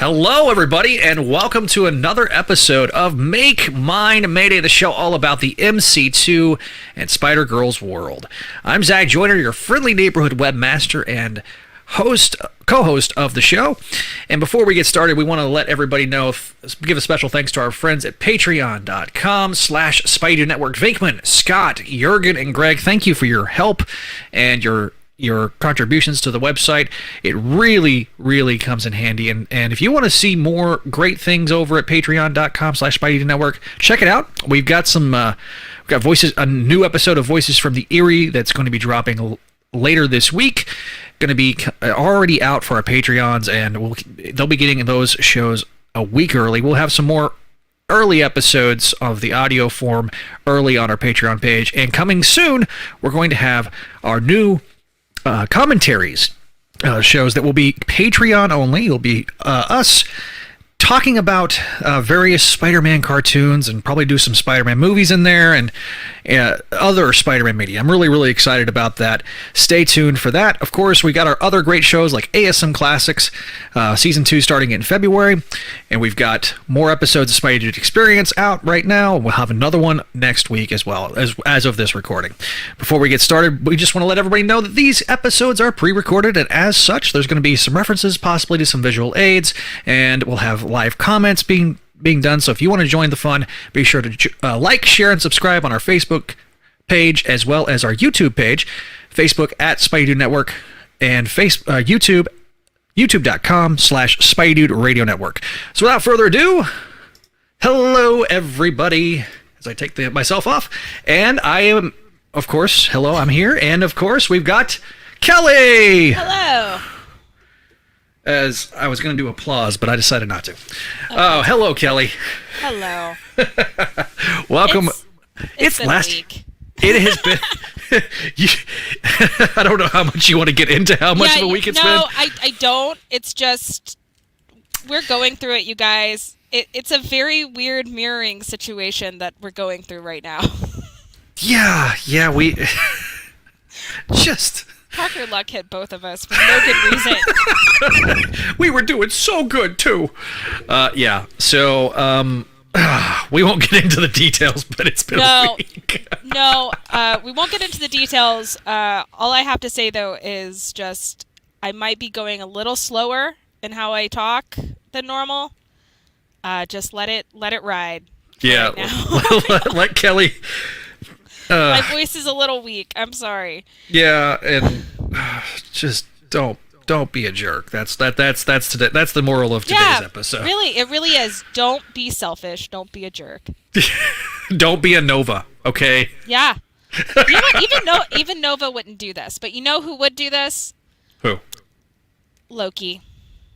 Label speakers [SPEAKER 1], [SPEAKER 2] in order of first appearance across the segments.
[SPEAKER 1] Hello, everybody, and welcome to another episode of Make Mine Mayday, the show all about the MC2 and Spider-Girl's world. I'm Zach Joyner, your friendly neighborhood webmaster and co-host of the show. And before we get started, we want to let everybody know, give a special thanks to our friends at patreon.com/Spidey Network. Vinkman, Scott, Jurgen, and Greg, thank you for your help and your contributions to the website. It really, really comes in handy. And if you want to see more great things over at patreon.com/Spidey Network, check it out. We've got we've got a new episode of Voices from the Eyrie that's going to be dropping later this week. Going to be already out for our Patreons, and they'll be getting those shows a week early. We'll have some more early episodes of the audio form early on our Patreon page. And coming soon, we're going to have our new commentaries shows that will be Patreon only. It'll be us talking about various Spider-Man cartoons and probably do some Spider-Man movies in there and other Spider-Man media. I'm really, really excited about that. Stay tuned for that. Of course, we got our other great shows like ASM Classics, Season 2 starting in February, and we've got more episodes of Spidey Dude Experience out right now. We'll have another one next week as well, as of this recording. Before we get started, we just want to let everybody know that these episodes are pre-recorded, and as such, there's going to be some references, possibly to some visual aids, and we'll have live comments being done. So if you want to join the fun, be sure to like, share, and subscribe on our Facebook page as well as our YouTube page. Facebook at Spidey Dude Network and YouTube, youtube.com/Spidey Dude Radio Network. So without further ado, hello everybody. As I take myself off, and I am, of course, hello, I'm here, and of course we've got Kelly.
[SPEAKER 2] Hello.
[SPEAKER 1] As I was going to do applause, but I decided not to. Okay. Oh, hello, Kelly.
[SPEAKER 2] Hello.
[SPEAKER 1] Welcome.
[SPEAKER 2] It's been a week.
[SPEAKER 1] It has been. I don't know how much you want to get into how much of a week it's been.
[SPEAKER 2] No, I don't. It's just, we're going through it, you guys. It's a very weird mirroring situation that we're going through right now.
[SPEAKER 1] Yeah, we just...
[SPEAKER 2] Parker luck hit both of us for no good reason.
[SPEAKER 1] We were doing so good, too. Yeah, so we won't get into the details, but it's been a week.
[SPEAKER 2] No, we won't get into the details. All I have to say, though, is just I might be going a little slower in how I talk than normal. Just let it ride.
[SPEAKER 1] Yeah,
[SPEAKER 2] right
[SPEAKER 1] let Kelly...
[SPEAKER 2] My voice is a little weak. I'm sorry.
[SPEAKER 1] Yeah, and just don't be a jerk. That's the moral of today's episode.
[SPEAKER 2] Really, it really is. Don't be selfish. Don't be a jerk.
[SPEAKER 1] Don't be a Nova, okay?
[SPEAKER 2] Yeah. You know, even Nova wouldn't do this, but you know who would do this?
[SPEAKER 1] Who?
[SPEAKER 2] Loki.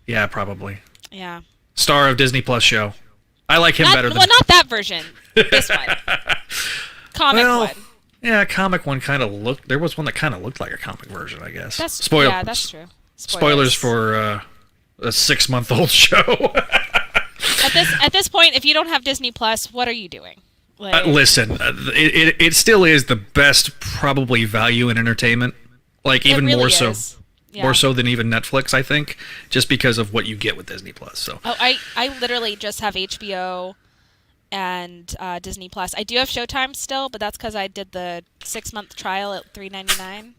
[SPEAKER 1] Yeah, probably.
[SPEAKER 2] Yeah.
[SPEAKER 1] Star of Disney Plus show. I like him better than...
[SPEAKER 2] Well, not that version. This one. Comic one.
[SPEAKER 1] Yeah, comic one kind of looked... There was one that kind of looked like a comic version, I guess.
[SPEAKER 2] Yeah, that's true.
[SPEAKER 1] Spoilers for a 6-month-old show.
[SPEAKER 2] At this point, if you don't have Disney Plus, what are you doing?
[SPEAKER 1] Listen, it still is the best probably value in entertainment. Like even
[SPEAKER 2] really
[SPEAKER 1] more so.
[SPEAKER 2] Is. Yeah.
[SPEAKER 1] More so than even Netflix, I think, just because of what you get with Disney Plus. So.
[SPEAKER 2] Oh, I literally just have HBO and Disney Plus. I do have Showtime still, but that's because I did the 6-month trial at $3.99.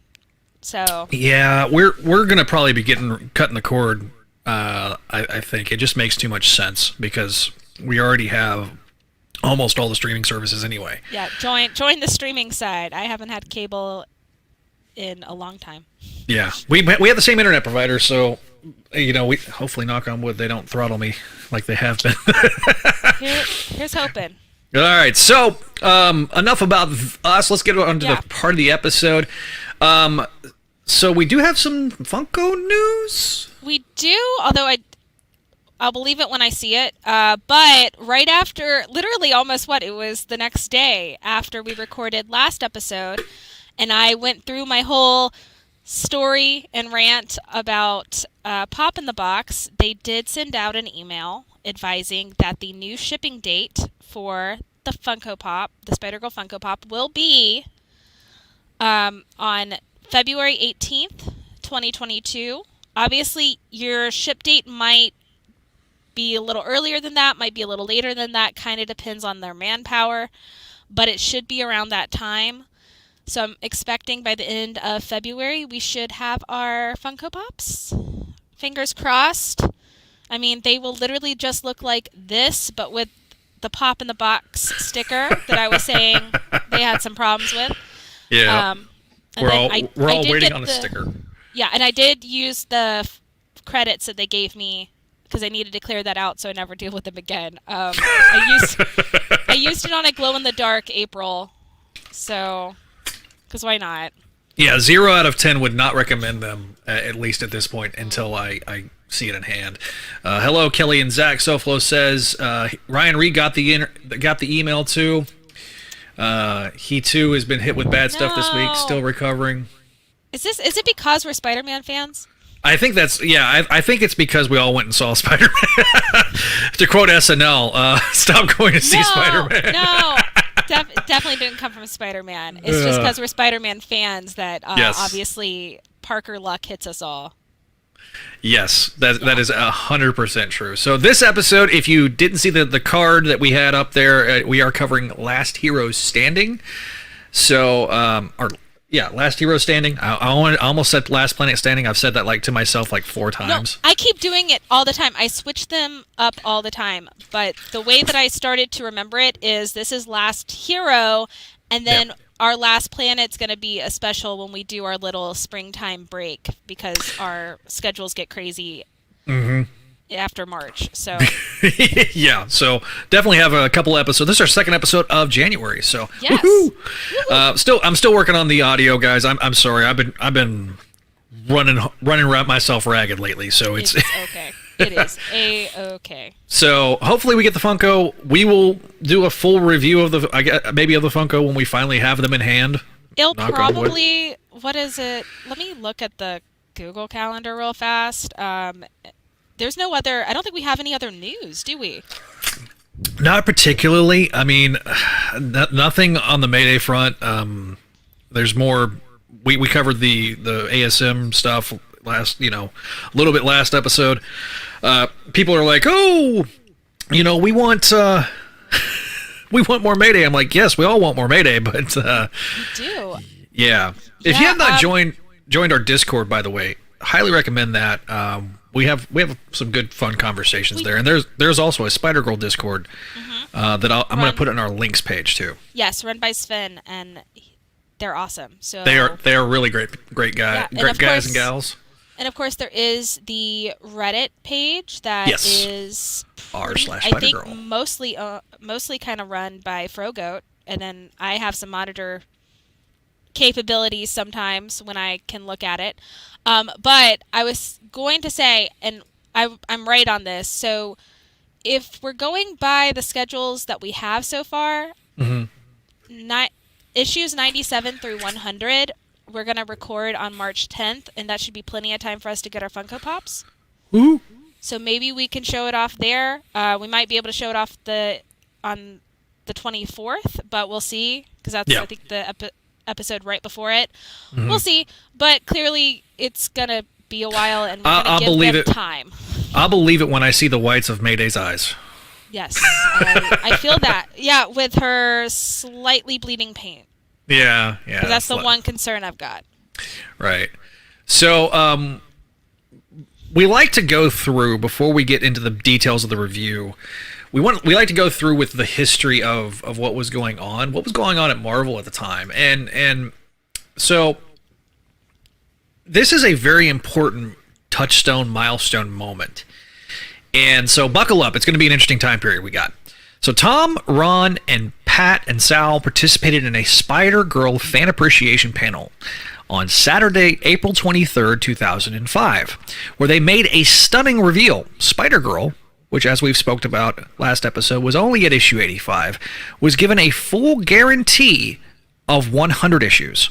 [SPEAKER 2] So
[SPEAKER 1] yeah, we're gonna probably be cutting the cord. I think it just makes too much sense because we already have almost all the streaming services anyway.
[SPEAKER 2] Yeah, join the streaming side. I haven't had cable in a long time.
[SPEAKER 1] Yeah, we have the same internet provider, so we hopefully, knock on wood, they don't throttle me like they have been.
[SPEAKER 2] Here's hoping.
[SPEAKER 1] All right, so enough about us. Let's get on to the part of the episode. So we do have some Funko news.
[SPEAKER 2] We do, although I'll believe it when I see it. But right after, literally almost it was the next day after we recorded last episode, and I went through my whole story and rant about Pop in the Box. They did send out an email advising that the new shipping date for the Funko Pop, the Spider-Girl Funko Pop, will be on February 18th, 2022. Obviously, your ship date might be a little earlier than that, might be a little later than that, kind of depends on their manpower, but it should be around that time. So I'm expecting by the end of February we should have our Funko Pops. Fingers crossed. I mean, they will literally just look like this, but with the Pop in the Box sticker that I was saying they had some problems with.
[SPEAKER 1] Yeah. We're all waiting on a sticker.
[SPEAKER 2] Yeah, and I did use the credits that they gave me because I needed to clear that out so I never deal with them again. I used it on a glow-in-the-dark April, so because why not?
[SPEAKER 1] Yeah, 0 out of 10 would not recommend them, at least at this point, until I see it in hand. Hello, Kelly and Zach. Soflo says Ryan Reed got the email too. He too has been hit with bad stuff this week, still recovering. Is
[SPEAKER 2] it because we're Spider-Man fans?
[SPEAKER 1] I think I think it's because we all went and saw Spider-Man. To quote SNL, stop going to see Spider-Man.
[SPEAKER 2] No. Definitely didn't come from Spider-Man. It's just because we're Spider-Man fans that obviously Parker luck hits us all.
[SPEAKER 1] Yes, that is 100% true. So this episode, if you didn't see the card that we had up there, we are covering Last Heroes Standing. So, Last Hero Standing. I almost said Last Planet Standing. I've said that to myself 4 times.
[SPEAKER 2] No, I keep doing it all the time. I switch them up all the time. But the way that I started to remember it is this is Last Hero, and then our Last Planet's going to be a special when we do our little springtime break because our schedules get crazy after March. So
[SPEAKER 1] yeah, so definitely have a couple episodes. This is our second episode of January. So
[SPEAKER 2] yes.
[SPEAKER 1] I'm still working on the audio, guys. I'm sorry. I've been running around myself ragged lately. So it's
[SPEAKER 2] okay. It is A-okay.
[SPEAKER 1] So hopefully we get the Funko. We will do a full review of the Funko when we finally have them in hand.
[SPEAKER 2] It'll probably, what is it? Let me look at the Google Calendar real fast. There's no other, I don't think we have any other news, do we?
[SPEAKER 1] Not particularly. I mean, nothing on the Mayday front. There's more. We covered the ASM stuff last, a little bit last episode. People are like, oh, we want more Mayday. I'm like, yes, we all want more Mayday, but we
[SPEAKER 2] do.
[SPEAKER 1] Yeah. If you have not joined our Discord, by the way, highly recommend that. We have some good fun conversations there, and there's also a Spider-Girl Discord that I'm going to put in our links page too.
[SPEAKER 2] Yes, run by Sven, and they're awesome. So
[SPEAKER 1] they are really great guys, great guys and gals.
[SPEAKER 2] And of course, there is the Reddit page that is
[SPEAKER 1] r/Spider-Girl.
[SPEAKER 2] I think mostly kind of run by Frogoat, and then I have some monitor capabilities sometimes when I can look at it. But I was going to say, and I'm right on this. So if we're going by the schedules that we have so far, issues 97 through 100. We're going to record on March 10th, and that should be plenty of time for us to get our Funko Pops.
[SPEAKER 1] Ooh.
[SPEAKER 2] So maybe we can show it off there. We might be able to show it off on the 24th, but we'll see, because that's, I think, the episode right before it. We'll see, but clearly it's going to be a while, and we're going to give them time.
[SPEAKER 1] I'll believe it when I see the whites of Mayday's eyes.
[SPEAKER 2] Yes, I feel that. Yeah, with her slightly bleeding paint.
[SPEAKER 1] Yeah.
[SPEAKER 2] That's the one concern I've got.
[SPEAKER 1] Right. So, we like to go through, before we get into the details of the review, we like to go through with the history of what was going on at Marvel at the time. And so, this is a very important touchstone, milestone moment. And so, buckle up. It's going to be an interesting time period we got. So Tom, Ron, and Pat and Sal participated in a Spider-Girl fan appreciation panel on Saturday, April 23rd, 2005, where they made a stunning reveal. Spider-Girl, which, as we've spoke about last episode, was only at issue 85, was given a full guarantee of 100 issues.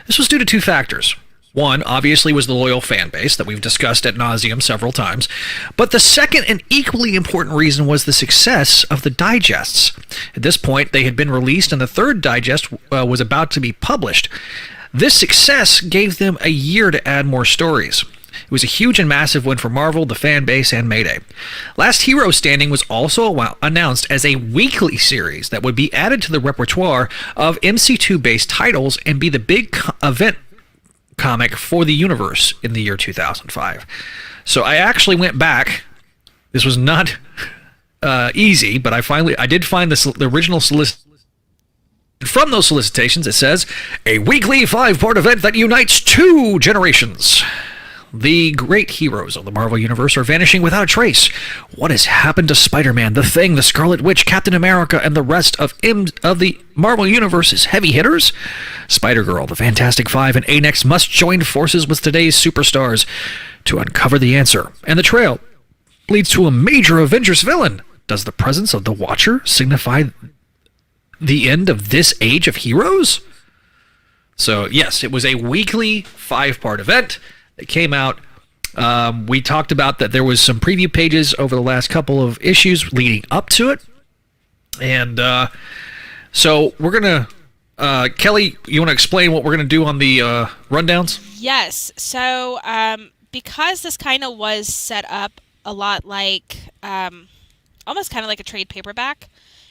[SPEAKER 1] This was due to 2 factors. One, obviously, was the loyal fan base that we've discussed ad nauseum several times. But the second and equally important reason was the success of the digests. At this point, they had been released, and the 3rd digest was about to be published. This success gave them a year to add more stories. It was a huge and massive win for Marvel, the fan base, and Mayday. Last Hero Standing was also announced as a weekly series that would be added to the repertoire of MC2-based titles and be the big event comic for the universe in the year 2005. So I actually went back. This was not easy, but I did find the original from those solicitations. It says, a weekly 5-part event that unites 2 generations. The great heroes of the Marvel Universe are vanishing without a trace. What has happened to Spider-Man, the Thing, the Scarlet Witch, Captain America, and the rest of the Marvel Universe's heavy hitters? Spider-Girl, the Fantastic Five, and Annex must join forces with today's superstars to uncover the answer. And the trail leads to a major Avengers villain. Does the presence of the Watcher signify the end of this age of heroes? So, yes, it was a weekly 5-part event. It came out. We talked about that there was some preview pages over the last couple of issues leading up to it. And so we're going to... Kelly, you want to explain what we're going to do on the rundowns?
[SPEAKER 2] Yes. So because this kind of was set up a lot like... almost kind of like a trade paperback,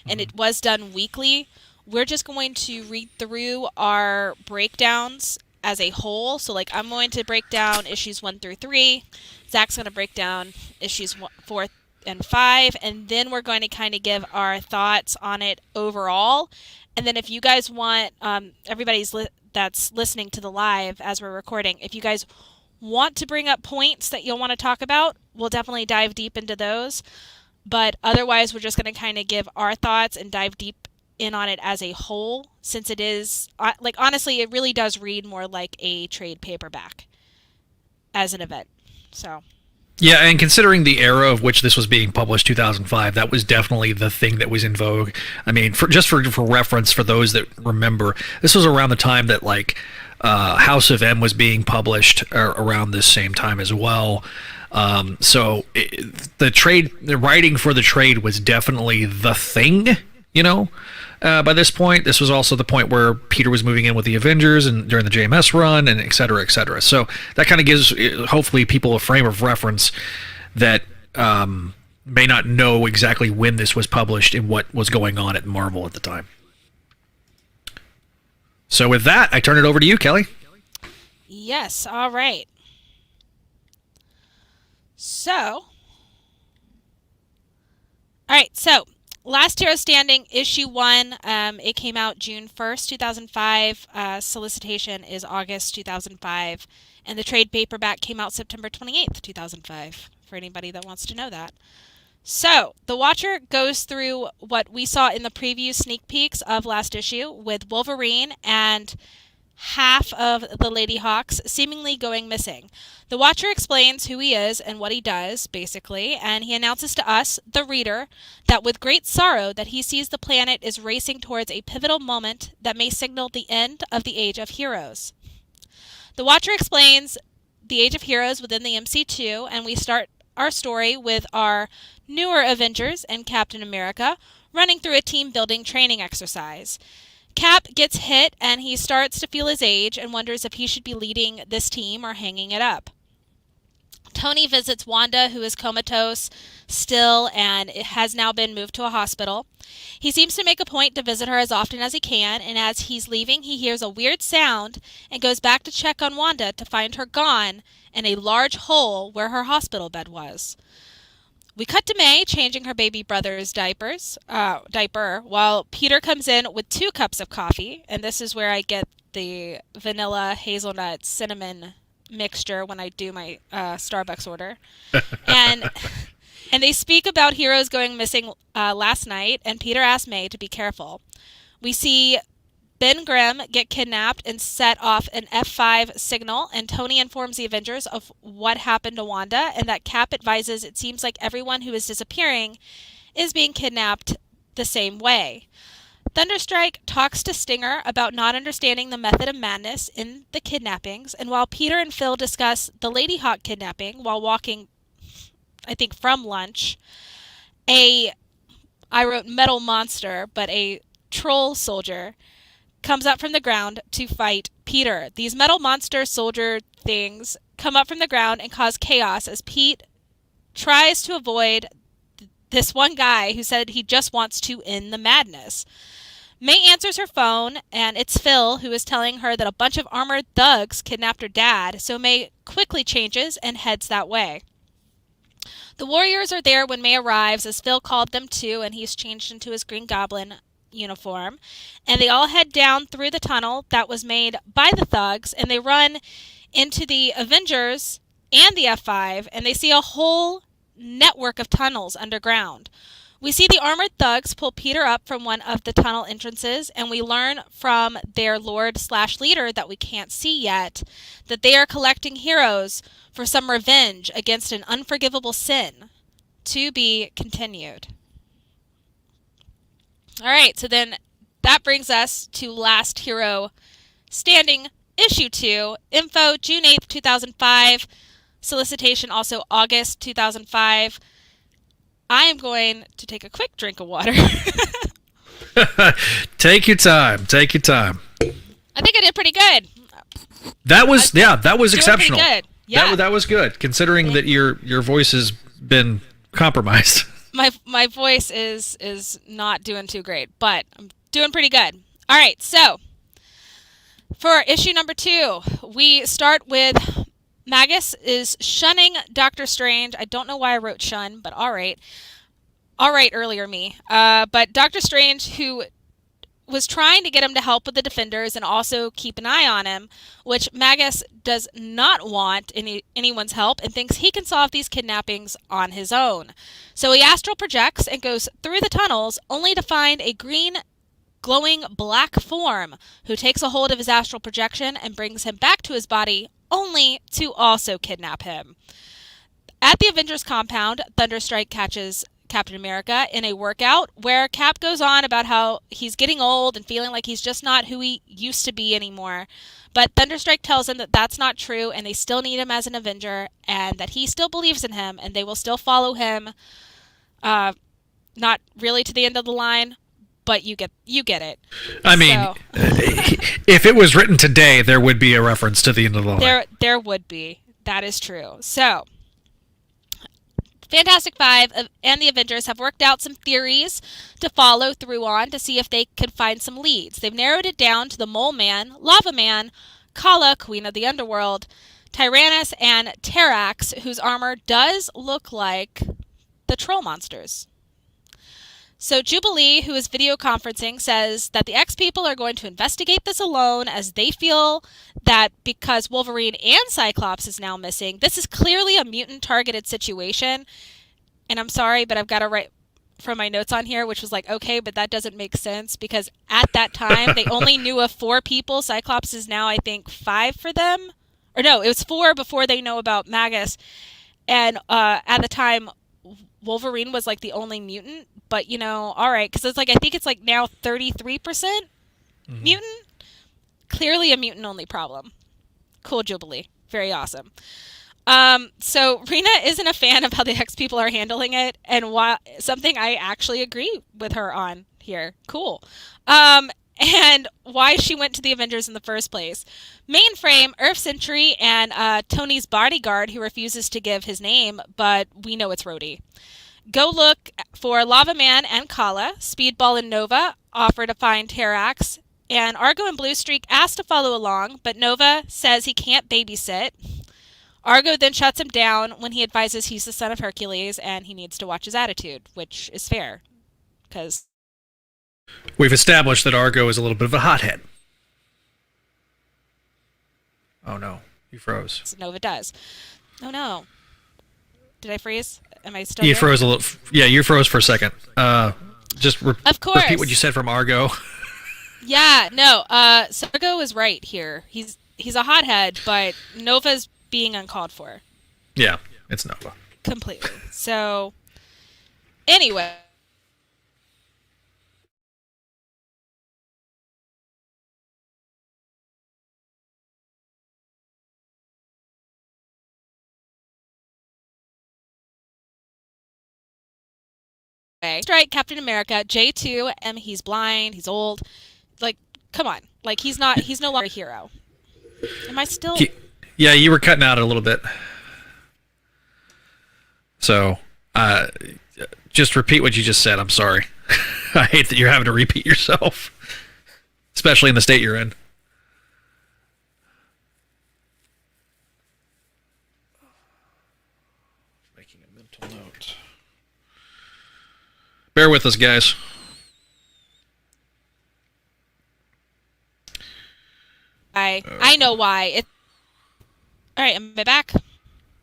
[SPEAKER 2] and it was done weekly, we're just going to read through our breakdowns as a whole. So, like, I'm going to break down issues 1 through 3. Zach's going to break down issues 4 and 5, and then we're going to kind of give our thoughts on it overall. And then if you guys want, everybody's that's listening to the live as we're recording, if you guys want to bring up points that you'll want to talk about, we'll definitely dive deep into those. But otherwise, we're just going to kind of give our thoughts and dive deep in on it as a whole, since it is, like, honestly, it really does read more like a trade paperback as an event. So,
[SPEAKER 1] yeah, and considering the era of which this was being published, 2005, that was definitely the thing that was in vogue. I mean, for reference, for those that remember, this was around the time that, like, House of M was being published around this same time as well. So the writing for the trade was definitely the thing, you know. By this point, this was also the point where Peter was moving in with the Avengers and during the JMS run, and et cetera, et cetera. So that kind of gives, hopefully, people a frame of reference that may not know exactly when this was published and what was going on at Marvel at the time. So with that, I turn it over to you, Kelly.
[SPEAKER 2] Yes, all right. So, Last Hero Standing, issue 1, it came out June 1st, 2005. Solicitation is August 2005. And the trade paperback came out September 28th, 2005, for anybody that wants to know that. So, The Watcher goes through what we saw in the preview sneak peeks of last issue, with Wolverine and half of the Lady Hawks seemingly going missing. The Watcher explains who he is and what he does, basically, and he announces to us, the reader, that with great sorrow that he sees the planet is racing towards a pivotal moment that may signal the end of the Age of Heroes. The Watcher explains the Age of Heroes within the MC2, and we start our story with our newer Avengers and Captain America running through a team-building training exercise. Cap gets hit, and he starts to feel his age and wonders if he should be leading this team or hanging it up. Tony visits Wanda, who is comatose still and has now been moved to a hospital. He seems to make a point to visit her as often as he can, and as he's leaving, he hears a weird sound and goes back to check on Wanda to find her gone and a large hole where her hospital bed was. We cut to May changing her baby brother's diaper, while Peter comes in with 2 cups of coffee, and this is where I get the vanilla hazelnut cinnamon mixture when I do my Starbucks order. and they speak about heroes going missing last night, and Peter asks May to be careful. We see Ben Grimm get kidnapped and set off an F5 signal, and Tony informs the Avengers of what happened to Wanda, and that Cap advises it seems like everyone who is disappearing is being kidnapped the same way. Thunderstrike talks to Stinger about not understanding the method of madness in the kidnappings, and while Peter and Phil discuss the Lady Hawk kidnapping while walking, I think, from lunch, I wrote metal monster, but a troll soldier comes up from the ground to fight Peter. These metal monster soldier things come up from the ground and cause chaos as Pete tries to avoid this one guy who said he just wants to end the madness. May answers her phone, and it's Phil who is telling her that a bunch of armored thugs kidnapped her dad, so May quickly changes and heads that way. The Warriors are there when May arrives, as Phil called them to, and he's changed into his Green Goblin uniform. And they all head down through the tunnel that was made by the thugs, and they run into the Avengers and the F5, and they see a whole network of tunnels underground. We see the armored thugs pull Peter up from one of the tunnel entrances, and we learn from their lord/leader that we can't see yet that they are collecting heroes for some revenge against an unforgivable sin. To be continued. All right, so then that brings us to Last Hero Standing, Issue 2. Info, June 8th, 2005. Solicitation, also August 2005. I am going to take a quick drink of water.
[SPEAKER 1] Take your time. Take your time.
[SPEAKER 2] I think I did pretty good.
[SPEAKER 1] That was exceptional.
[SPEAKER 2] Pretty good. Yeah.
[SPEAKER 1] That was good, considering that your voice has been compromised.
[SPEAKER 2] My voice is not doing too great, but I'm doing pretty good. All right, so for issue number 2, we start with Magus is shunning Doctor Strange. I don't know why I wrote shun, but all right. All right, earlier me. But Doctor Strange, who was trying to get him to help with the Defenders and also keep an eye on him, which Magus does not want anyone's help and thinks he can solve these kidnappings on his own. So he astral projects and goes through the tunnels only to find a green glowing black form who takes a hold of his astral projection and brings him back to his body only to also kidnap him. At the Avengers compound, Thunderstrike catches Captain America in a workout where Cap goes on about how he's getting old and feeling like he's just not who he used to be anymore. But Thunderstrike tells him that that's not true and they still need him as an Avenger and that he still believes in him and they will still follow him, not really to the end of the line, but you get it.
[SPEAKER 1] I mean, if it was written today, there would be a reference to the end of the line.
[SPEAKER 2] There would be. That is true. So, Fantastic Five and the Avengers have worked out some theories to follow through on to see if they could find some leads. They've narrowed it down to the Mole Man, Lava Man, Kala, Queen of the Underworld, Tyrannus, and Terrax, whose armor does look like the troll monsters. So Jubilee, who is video conferencing, says that the X-People are going to investigate this alone as they feel that because Wolverine and Cyclops is now missing, this is clearly a mutant-targeted situation. And I'm sorry, but I've got to write from my notes on here, which was like, okay, but that doesn't make sense because at that time, they only knew of 4 people. Cyclops is now, I think, 5 for them. Or no, it was 4 before they know about Magus. And at the time, Wolverine was like the only mutant, but all right, because it's like I think it's like now 33% mutant. Clearly a mutant only problem. Cool, Jubilee, very awesome. So Rena isn't a fan of how the X-People are handling it, and something I actually agree with her on here. Cool. And why she went to the Avengers in the first place. Mainframe, Earth Sentry, and Tony's bodyguard, who refuses to give his name, but we know it's Rhodey. Go look for Lava Man and Kala. Speedball and Nova offer to find Terrax. And Argo and Bluestreak ask to follow along, but Nova says he can't babysit. Argo then shuts him down when he advises he's the son of Hercules and he needs to watch his attitude, which is fair, because
[SPEAKER 1] we've established that Argo is a little bit of a hothead. Oh no, you froze.
[SPEAKER 2] Nova does. Oh no. Did I freeze? Am I still
[SPEAKER 1] You
[SPEAKER 2] here?
[SPEAKER 1] froze a little. Yeah, you froze for a second. Just
[SPEAKER 2] of course.
[SPEAKER 1] Repeat what you said from Argo.
[SPEAKER 2] Yeah, no. So Argo is right here. He's a hothead, but Nova's being uncalled for.
[SPEAKER 1] Yeah, it's Nova.
[SPEAKER 2] Completely. So, anyway. Strike Captain America, J2, and he's blind, he's old. Like, come on. Like, he's no longer a hero. Am I still...
[SPEAKER 1] Yeah, you were cutting out a little bit. So, just repeat what you just said. I'm sorry. I hate that you're having to repeat yourself, especially in the state you're in. Making a mental note. Bear with us, guys.
[SPEAKER 2] I know why. All right, am I back?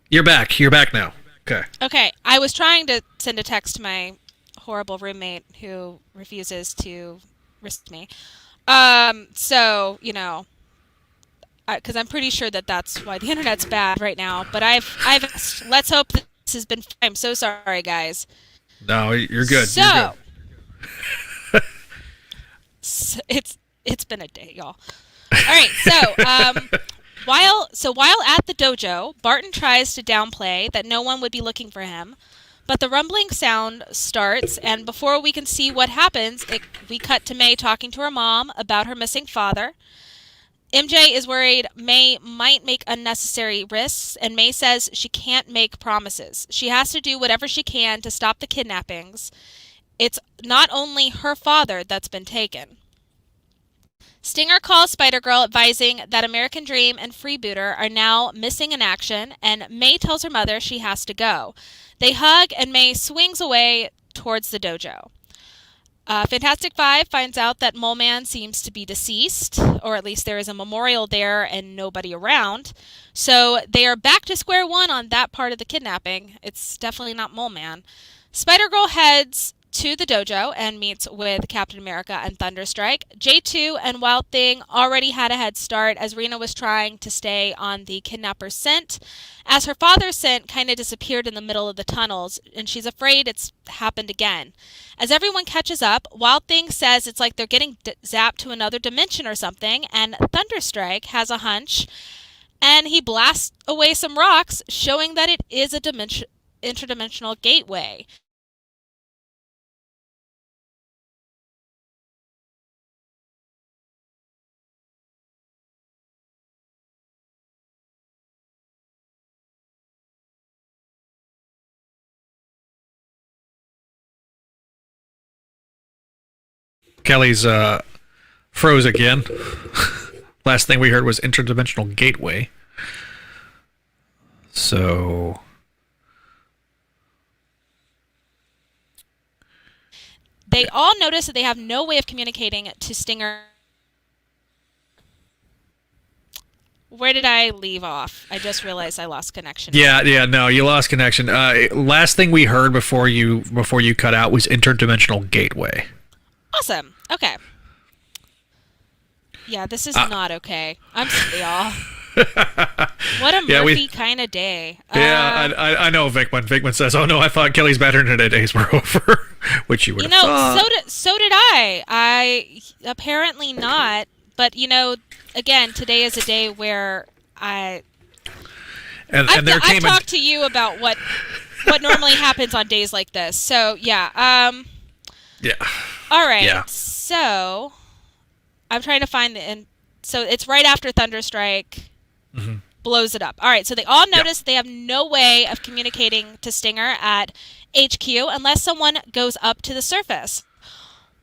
[SPEAKER 1] You're back. You're back now. Okay.
[SPEAKER 2] Okay, I was trying to send a text to my horrible roommate who refuses to risk me. So, because I'm pretty sure that that's why the internet's bad right now. But let's hope this has been. I'm so sorry, guys.
[SPEAKER 1] No, you're good.
[SPEAKER 2] So,
[SPEAKER 1] you're good.
[SPEAKER 2] it's been a day, y'all. All right, so while at the dojo, Barton tries to downplay that no one would be looking for him, but the rumbling sound starts, and before we can see what happens, we cut to May talking to her mom about her missing father. MJ is worried May might make unnecessary risks, and May says she can't make promises. She has to do whatever she can to stop the kidnappings. It's not only her father that's been taken. Stinger calls Spider-Girl advising that American Dream and Freebooter are now missing in action, and May tells her mother she has to go. They hug, and May swings away towards the dojo. Fantastic Five finds out that Mole Man seems to be deceased, or at least there is a memorial there and nobody around. So they are back to square one on that part of the kidnapping. It's definitely not Mole Man. Spider-Girl heads to the dojo and meets with Captain America and Thunderstrike. J2 and Wild Thing already had a head start as Rena was trying to stay on the kidnapper's scent, as her father's scent kind of disappeared in the middle of the tunnels, and she's afraid it's happened again. As everyone catches up, Wild Thing says it's like they're getting zapped to another dimension or something, and Thunderstrike has a hunch, and he blasts away some rocks, showing that it is a interdimensional gateway.
[SPEAKER 1] Kelly's froze again. Last thing we heard was interdimensional gateway. So
[SPEAKER 2] they all notice that they have no way of communicating to Stinger. Where did I leave off? I just realized I lost connection.
[SPEAKER 1] Yeah, no, you lost connection. Last thing we heard before you cut out was interdimensional gateway.
[SPEAKER 2] Awesome. Okay. Yeah, this is not okay. I'm sorry, y'all. What a Murphy kind of day.
[SPEAKER 1] Yeah, I know, Vickman. Vickman says, "Oh no, I thought Kelly's bad internet days were over," which you would.
[SPEAKER 2] So did I. I apparently not. But again, today is a day where I've talked to you about what normally happens on days like this. So yeah.
[SPEAKER 1] Yeah.
[SPEAKER 2] All right.
[SPEAKER 1] Yeah.
[SPEAKER 2] So I'm trying to find so it's right after Thunderstrike blows it up. All right. So they all notice they have no way of communicating to Stinger at HQ unless someone goes up to the surface.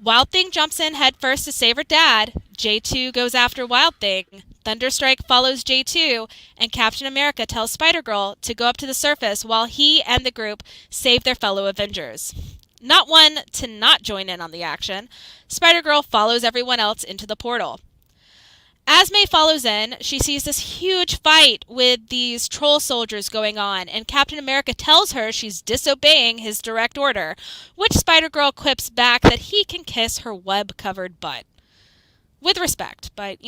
[SPEAKER 2] Wild Thing jumps in head first to save her dad. J2 goes after Wild Thing. Thunderstrike follows J2, and Captain America tells Spider-Girl to go up to the surface while he and the group save their fellow Avengers. Not one to not join in on the action, Spider-Girl follows everyone else into the portal. As May follows in, she sees this huge fight with these troll soldiers going on, and Captain America tells her she's disobeying his direct order, which Spider-Girl quips back that he can kiss her web-covered butt. With respect, but,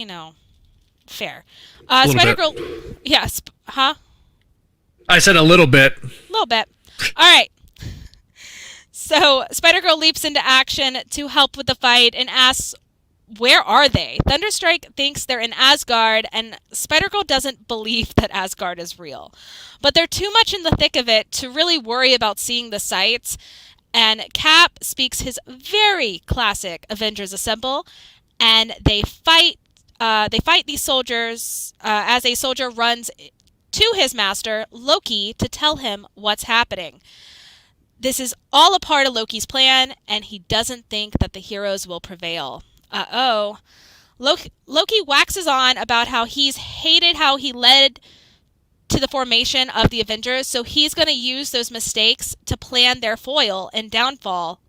[SPEAKER 2] fair. Spider-Girl... Yes, huh?
[SPEAKER 1] I said a little bit.
[SPEAKER 2] A little bit. All right. So Spider-Girl leaps into action to help with the fight and asks, where are they? Thunderstrike thinks they're in Asgard, and Spider-Girl doesn't believe that Asgard is real. But they're too much in the thick of it to really worry about seeing the sights, and Cap speaks his very classic Avengers Assemble, and they fight They fight these soldiers as a soldier runs to his master, Loki, to tell him what's happening. This is all a part of Loki's plan, and he doesn't think that the heroes will prevail. Uh-oh. Loki waxes on about how he's hated how he led to the formation of the Avengers, so he's going to use those mistakes to plan their foil and downfall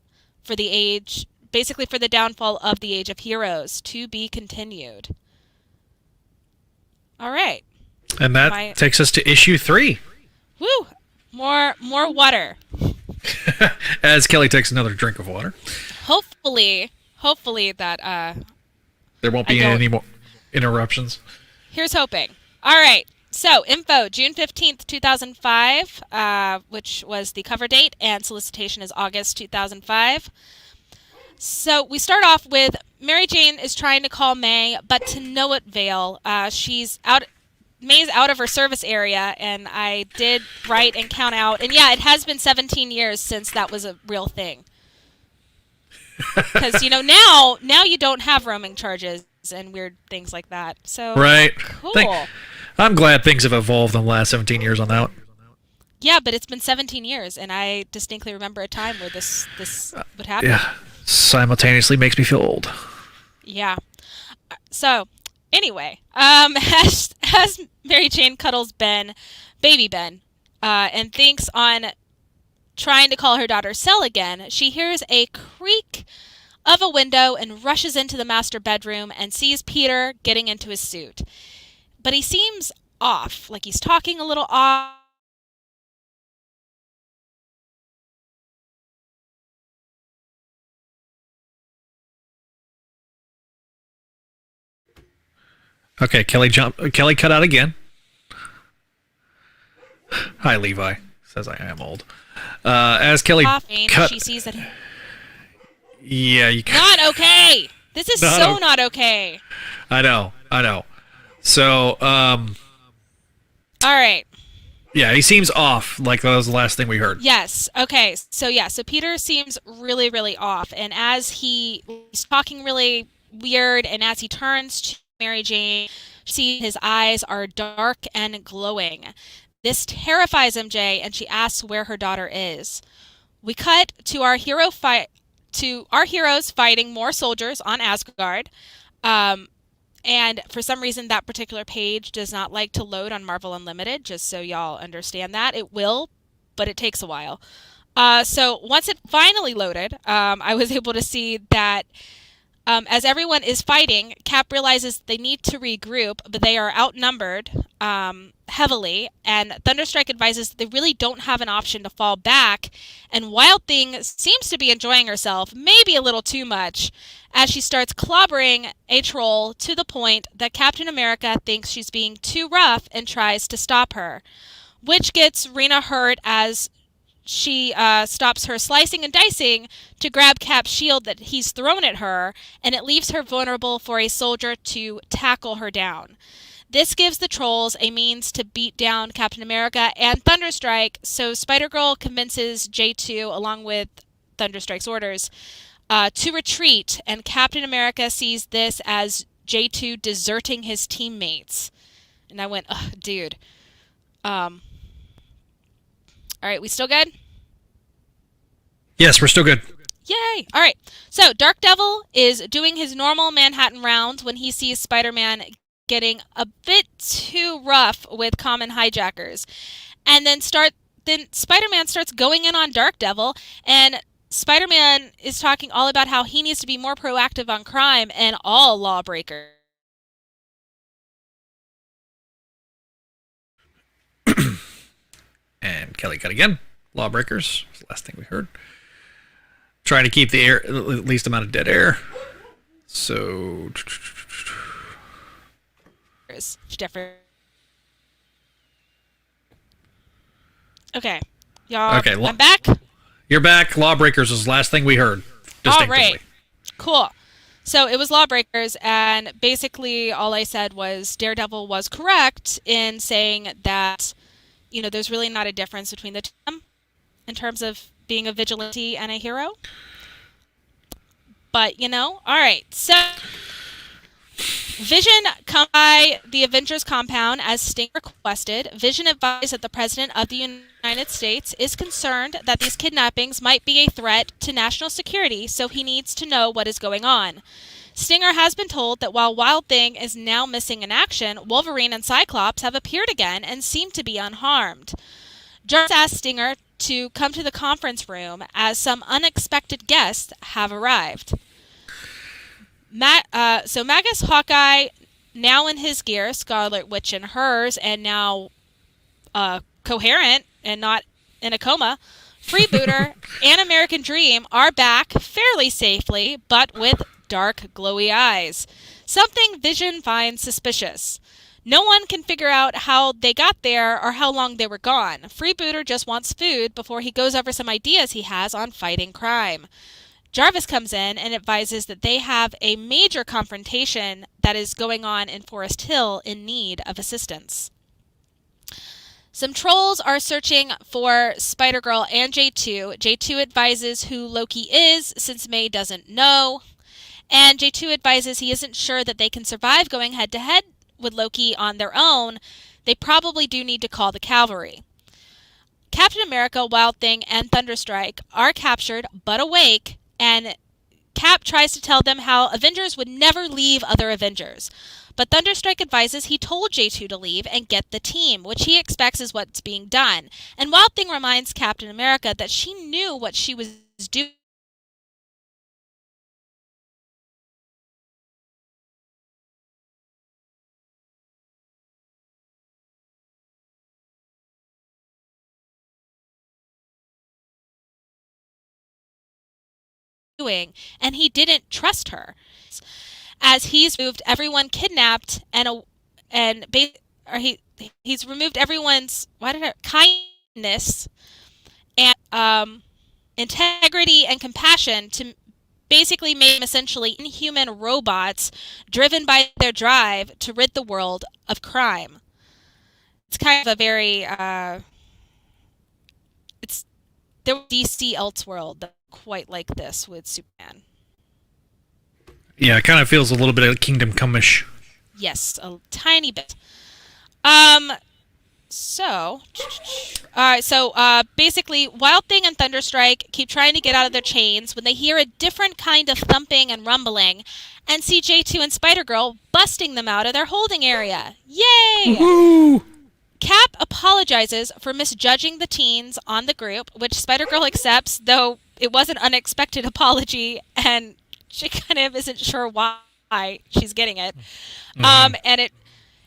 [SPEAKER 2] for the age, basically for the downfall of the Age of Heroes, to be continued. All right.
[SPEAKER 1] And that takes us to issue 3.
[SPEAKER 2] Woo! More water.
[SPEAKER 1] As Kelly takes another drink of water.
[SPEAKER 2] Hopefully that
[SPEAKER 1] there won't be any more interruptions.
[SPEAKER 2] Here's hoping. All right. So, info, June 15th, 2005, which was the cover date, and solicitation is August 2005. So, we start off with Mary Jane is trying to call May, but to no avail. May's out of her service area, and I did write and count out. And yeah, it has been 17 years since that was a real thing. Because, now you don't have roaming charges and weird things like that. So,
[SPEAKER 1] right.
[SPEAKER 2] Cool.
[SPEAKER 1] I'm glad things have evolved in the last 17 years on that.
[SPEAKER 2] Yeah, but it's been 17 years, and I distinctly remember a time where this would happen.
[SPEAKER 1] Yeah, simultaneously makes me feel old.
[SPEAKER 2] Yeah. So, anyway, as Mary Jane cuddles baby Ben, and thinks on trying to call her daughter Cell again, she hears a creak of a window and rushes into the master bedroom and sees Peter getting into his suit. But he seems off, like he's talking a little off.
[SPEAKER 1] Okay, Kelly cut out again. Hi, Levi. Says I am old. As Kelly
[SPEAKER 2] Coughing, she sees that.
[SPEAKER 1] Yeah, you.
[SPEAKER 2] Not okay. This is not okay.
[SPEAKER 1] I know. So,
[SPEAKER 2] all right.
[SPEAKER 1] Yeah, he seems off. Like that was the last thing we heard.
[SPEAKER 2] Yes. Okay. So Peter seems really, really off, and as he's talking really weird, and as he turns to Mary Jane, see his eyes are dark and glowing. This terrifies MJ, and she asks where her daughter is. We cut to our heroes fighting more soldiers on Asgard. And for some reason, that particular page does not like to load on Marvel Unlimited, just so y'all understand that. It will, but it takes a while. So once it finally loaded, I was able to see that as everyone is fighting, Cap realizes they need to regroup, but they are outnumbered heavily, and Thunderstrike advises they really don't have an option to fall back, and Wild Thing seems to be enjoying herself, maybe a little too much, as she starts clobbering a troll to the point that Captain America thinks she's being too rough and tries to stop her, which gets Rena hurt as she stops her slicing and dicing to grab Cap's shield that he's thrown at her, and it leaves her vulnerable for a soldier to tackle her down. This gives the trolls a means to beat down Captain America and Thunderstrike, so Spider-Girl convinces J2, along with Thunderstrike's orders, to retreat, and Captain America sees this as J2 deserting his teammates. And I went, ugh, dude. All right, we still good?
[SPEAKER 1] Yes, we're still good.
[SPEAKER 2] Yay! All right. So Dark Devil is doing his normal Manhattan rounds when he sees Spider-Man getting a bit too rough with common hijackers. And then Spider-Man starts going in on Dark Devil, and Spider-Man is talking all about how he needs to be more proactive on crime and all lawbreakers.
[SPEAKER 1] And Kelly cut again. Lawbreakers. Last thing we heard. Trying to keep the air, at least amount of dead air. So.
[SPEAKER 2] Different. Okay. Y'all,
[SPEAKER 1] okay,
[SPEAKER 2] I'm back.
[SPEAKER 1] You're back. Lawbreakers was the last thing we heard.
[SPEAKER 2] All right. Cool. So it was Lawbreakers, and basically all I said was Daredevil was correct in saying that, there's really not a difference between the two in terms of being a vigilante and a hero. But, all right. So Vision come by the Avengers compound as Sting requested. Vision advised that the President of the United States is concerned that these kidnappings might be a threat to national security, so he needs to know what is going on. Stinger has been told that while Wild Thing is now missing in action, Wolverine and Cyclops have appeared again and seem to be unharmed. Jarvis asks Stinger to come to the conference room as some unexpected guests have arrived. So Magus, Hawkeye, now in his gear, Scarlet Witch in hers, and now coherent and not in a coma, Freebooter and American Dream are back fairly safely, but with dark, glowy eyes. Something Vision finds suspicious. No one can figure out how they got there or how long they were gone. Freebooter just wants food before he goes over some ideas he has on fighting crime. Jarvis comes in and advises that they have a major confrontation that is going on in Forest Hill in need of assistance. Some trolls are searching for Spider-Girl and J2. J2 advises who Loki is, since May doesn't know. And J2 advises he isn't sure that they can survive going head-to-head with Loki on their own. They probably do need to call the cavalry. Captain America, Wild Thing, and Thunderstrike are captured but awake, and Cap tries to tell them how Avengers would never leave other Avengers. But Thunderstrike advises he told J2 to leave and get the team, which he expects is what's being done. And Wild Thing reminds Captain America that she knew what she was doing. And he didn't trust her, as he's moved everyone kidnapped he's removed everyone's kindness and integrity and compassion to basically make them essentially inhuman robots driven by their drive to rid the world of crime. It's kind of a very there was DC Elseworld quite like this with Superman.
[SPEAKER 1] Yeah, it kind of feels a little bit of Kingdom Come-ish.
[SPEAKER 2] Yes, a tiny bit. So basically, Wild Thing and Thunderstrike keep trying to get out of their chains when they hear a different kind of thumping and rumbling, and see J2 and Spider-Girl busting them out of their holding area. Yay!
[SPEAKER 1] Woo-hoo!
[SPEAKER 2] Cap apologizes for misjudging the teens on the group, which Spider-Girl accepts, though it was an unexpected apology, and she kind of isn't sure why she's getting it. Mm-hmm.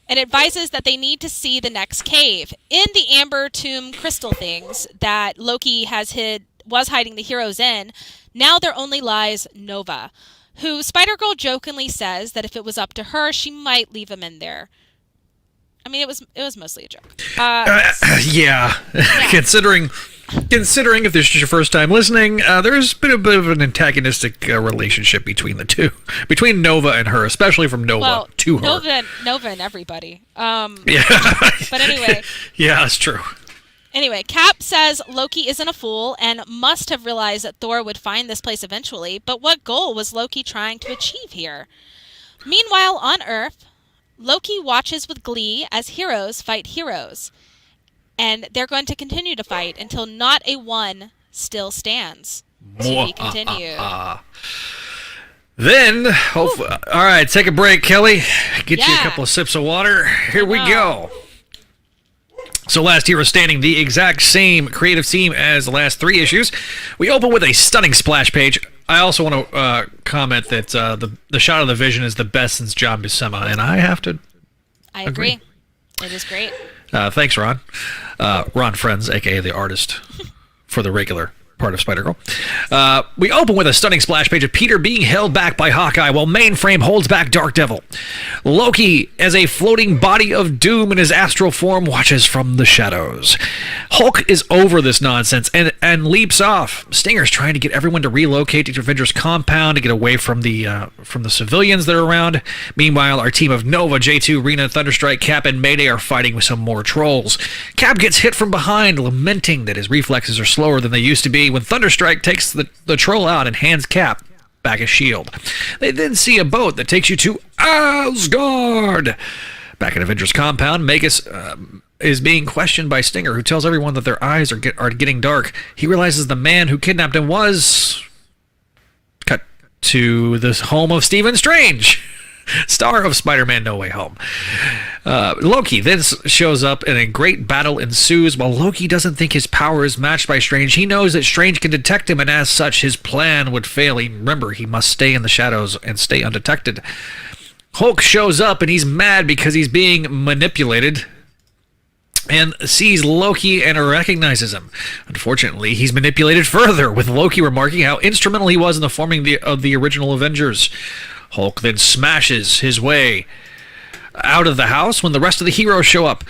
[SPEAKER 2] And advises that they need to see the next cave. In the amber tomb crystal things that Loki was hiding the heroes in, now there only lies Nova, who Spider-Girl jokingly says that if it was up to her, she might leave him in there. I mean, it was mostly a joke.
[SPEAKER 1] Yeah. Considering if this is your first time listening, there's been a bit of an antagonistic relationship between the two, between Nova and her, especially from Nova to her.
[SPEAKER 2] Nova and everybody.
[SPEAKER 1] Yeah.
[SPEAKER 2] But anyway.
[SPEAKER 1] Yeah, that's true.
[SPEAKER 2] Anyway, Cap says Loki isn't a fool and must have realized that Thor would find this place eventually. But what goal was Loki trying to achieve here? Meanwhile, on Earth, Loki watches with glee as heroes fight heroes. And they're going to continue to fight until not a one still stands. To be continued.
[SPEAKER 1] Then, all right, take a break, Kelly. Get you a couple of sips of water. Here we go. So last year was standing the exact same creative team as the last three issues. We open with a stunning splash page. I also want to comment that the shot of the Vision is the best since John Buscema, and I have to
[SPEAKER 2] agree. It is great.
[SPEAKER 1] Thanks, Ron. Ron Friends, a.k.a. the artist for the regular part of Spider-Girl. We open with a stunning splash page of Peter being held back by Hawkeye while Mainframe holds back Dark Devil. Loki, as a floating body of doom in his astral form, watches from the shadows. Hulk is over this nonsense and leaps off. Stinger's trying to get everyone to relocate to Avengers compound to get away from the civilians that are around. Meanwhile, our team of Nova, J2, Rena, Thunderstrike, Cap, and Mayday are fighting with some more trolls. Cap gets hit from behind, lamenting that his reflexes are slower than they used to be, when Thunderstrike takes the troll out and hands Cap back his shield. They then see a boat that takes you to Asgard. Back at Avengers compound, Magus is being questioned by Stinger, who tells everyone that their eyes are getting dark. He realizes the man who kidnapped him was... Cut to the home of Stephen Strange, star of Spider-Man No Way Home. Loki then shows up and a great battle ensues. While Loki doesn't think his power is matched by Strange, he knows that Strange can detect him, and as such his plan would fail. Remember, he must stay in the shadows and stay undetected. Hulk shows up and he's mad because he's being manipulated and sees Loki and recognizes him. Unfortunately, he's manipulated further, with Loki remarking how instrumental he was in the forming of the original Avengers. Hulk then smashes his way out of the house when the rest of the heroes show up.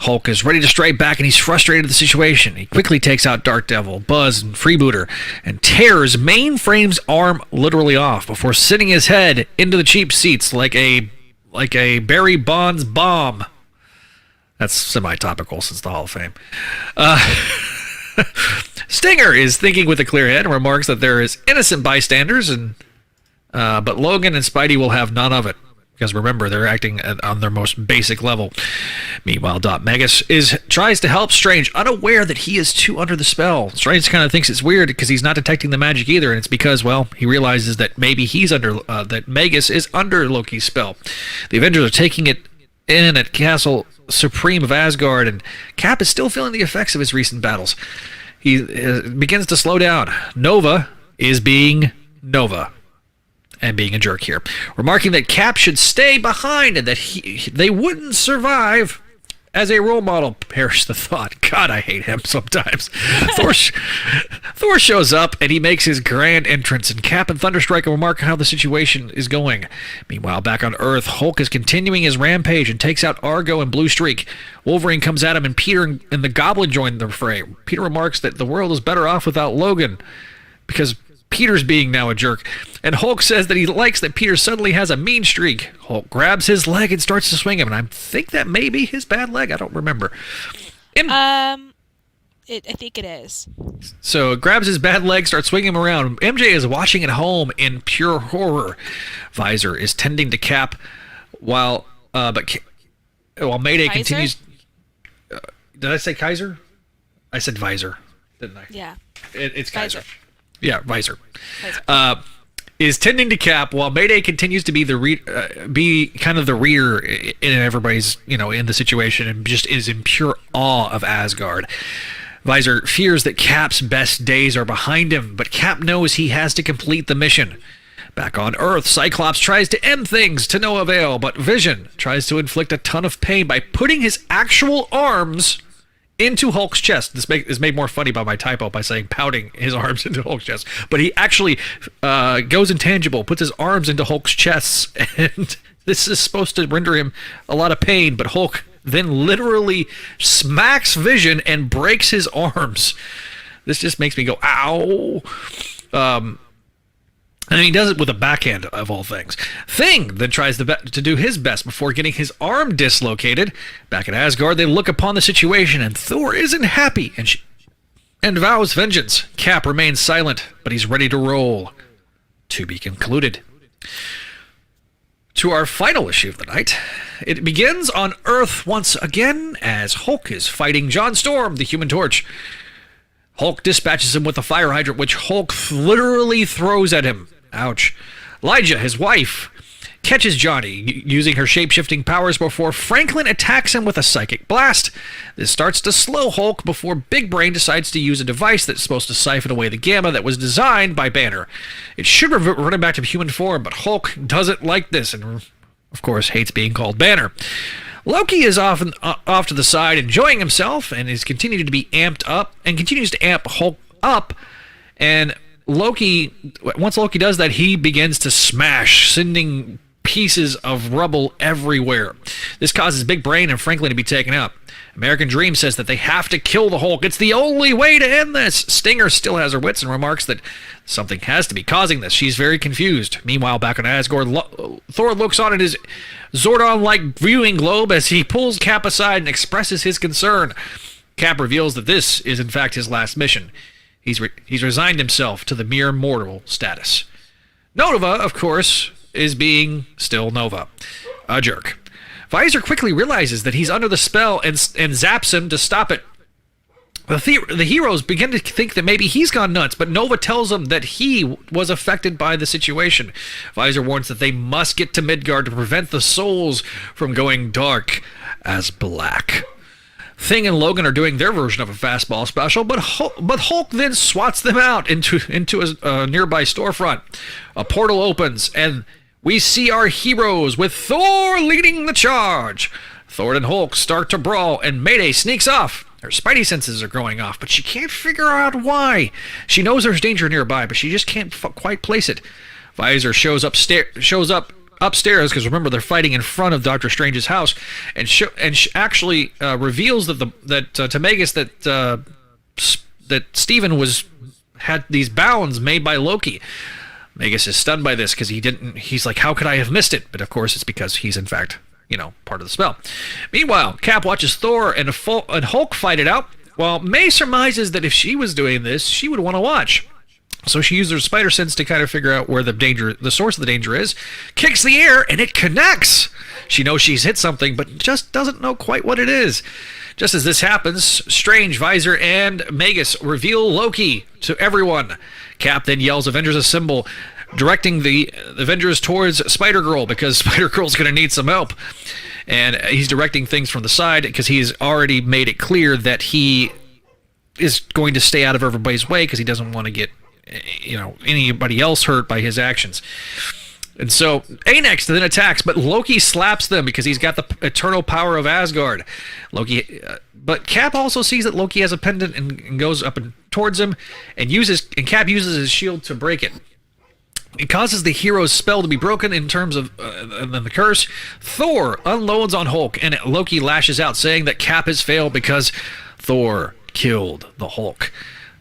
[SPEAKER 1] Hulk is ready to strike back and he's frustrated at the situation. He quickly takes out Daredevil, Buzz, and Freebooter and tears Mainframe's arm literally off before sitting his head into the cheap seats like a Barry Bonds bomb. That's semi-topical since the Hall of Fame. Stinger is thinking with a clear head and remarks that there is innocent bystanders, but Logan and Spidey will have none of it. Because remember, they're acting on their most basic level. Meanwhile, Magus tries to help Strange, unaware that he is too under the spell. Strange kind of thinks it's weird because he's not detecting the magic either, and it's because, well, he realizes that maybe that Magus is under Loki's spell. The Avengers are taking it in at Castle Supreme of Asgard, and Cap is still feeling the effects of his recent battles. He begins to slow down. Nova is being Nova. And being a jerk here, remarking that Cap should stay behind and that they wouldn't survive as a role model. Perish the thought. God, I hate him sometimes. Thor shows up and he makes his grand entrance, and Cap and Thunderstrike remark how the situation is going. Meanwhile, back on Earth, Hulk is continuing his rampage and takes out Argo and Blue Streak. Wolverine comes at him and Peter and the Goblin join the fray. Peter remarks that the world is better off without Logan because Peter's being now a jerk, and Hulk says that he likes that Peter suddenly has a mean streak. Hulk grabs his leg and starts to swing him, and I think that may be his bad leg. I don't remember.
[SPEAKER 2] I think it is.
[SPEAKER 1] So grabs his bad leg, starts swinging him around. MJ is watching at home in pure horror. Visor is tending to Cap while Mayday continues. Did I say Kaiser? I said Visor, didn't I?
[SPEAKER 2] Yeah.
[SPEAKER 1] It's Kaiser. Yeah, Visor. Is tending to Cap while Mayday continues to be kind of the reader in everybody's, in the situation, and just is in pure awe of Asgard. Visor fears that Cap's best days are behind him, but Cap knows he has to complete the mission. Back on Earth, Cyclops tries to end things to no avail, but Vision tries to inflict a ton of pain by putting his actual arms into Hulk's chest. This is made more funny by my typo by saying pouting his arms into Hulk's chest. But he actually goes intangible, puts his arms into Hulk's chest, and this is supposed to render him a lot of pain, but Hulk then literally smacks Vision and breaks his arms. This just makes me go, ow. And he does it with a backhand, of all things. Thing then tries to do his best before getting his arm dislocated. Back at Asgard, they look upon the situation, and Thor isn't happy and vows vengeance. Cap remains silent, but he's ready to roll. To be concluded. To our final issue of the night. It begins on Earth once again as Hulk is fighting John Storm, the Human Torch. Hulk dispatches him with a fire hydrant, which Hulk literally throws at him. Ouch. Lyja, his wife, catches Johnny using her shape-shifting powers before Franklin attacks him with a psychic blast. This starts to slow Hulk before Big Brain decides to use a device that's supposed to siphon away the gamma that was designed by Banner. It should revert him back to human form, but Hulk doesn't like this and, of course, hates being called Banner. Loki is off to the side enjoying himself and is continuing to be amped up and continues to amp Hulk up, and once Loki does that, he begins to smash, sending pieces of rubble everywhere. This causes Big Brain and Franklin to be taken out. American Dream says that they have to kill the Hulk. It's the only way to end this. Stinger still has her wits and remarks that something has to be causing this. She's very confused. Meanwhile, back on Asgard, Thor looks on at his Zordon-like viewing globe as he pulls Cap aside and expresses his concern. Cap reveals that this is in fact his last mission. He's resigned himself to the mere mortal status. Nova, of course, is being still Nova, a jerk. Visor quickly realizes that he's under the spell and zaps him to stop it. The heroes begin to think that maybe he's gone nuts, but Nova tells them that he was affected by the situation. Visor warns that they must get to Midgard to prevent the souls from going dark as black. Thing and Logan are doing their version of a fastball special, but Hulk then swats them out into a nearby storefront. A portal opens, and we see our heroes with Thor leading the charge. Thor and Hulk start to brawl, and Mayday sneaks off. Her spidey senses are going off, but she can't figure out why. She knows there's danger nearby, but she just can't quite place it. Visor shows up upstairs because remember they're fighting in front of Doctor Strange's house, and actually reveals to Magus that Stephen had these bounds made by Loki. Magus is stunned by this because he's like, how could I have missed it? But of course it's because he's in fact, part of the spell. Meanwhile, Cap watches Thor and Hulk fight it out, while May surmises that if she was doing this, she would want to watch. So she uses her spider sense to kind of figure out where the source of the danger is, kicks the air, and it connects. She knows she's hit something, but just doesn't know quite what it is. Just as this happens, Strange, Visor, and Magus reveal Loki to everyone. Cap then yells Avengers Assemble, directing the Avengers towards Spider-Girl because Spider-Girl's going to need some help. And he's directing things from the side because he's already made it clear that he is going to stay out of everybody's way because he doesn't want to get anybody else hurt by his actions. And so Anax then attacks, but Loki slaps them because he's got the eternal power of Asgard. But Cap also sees that Loki has a pendant and goes up and towards him, and Cap uses his shield to break it. It causes the hero's spell to be broken in terms of the curse. Thor unloads on Hulk, and Loki lashes out, saying that Cap has failed because Thor killed the Hulk.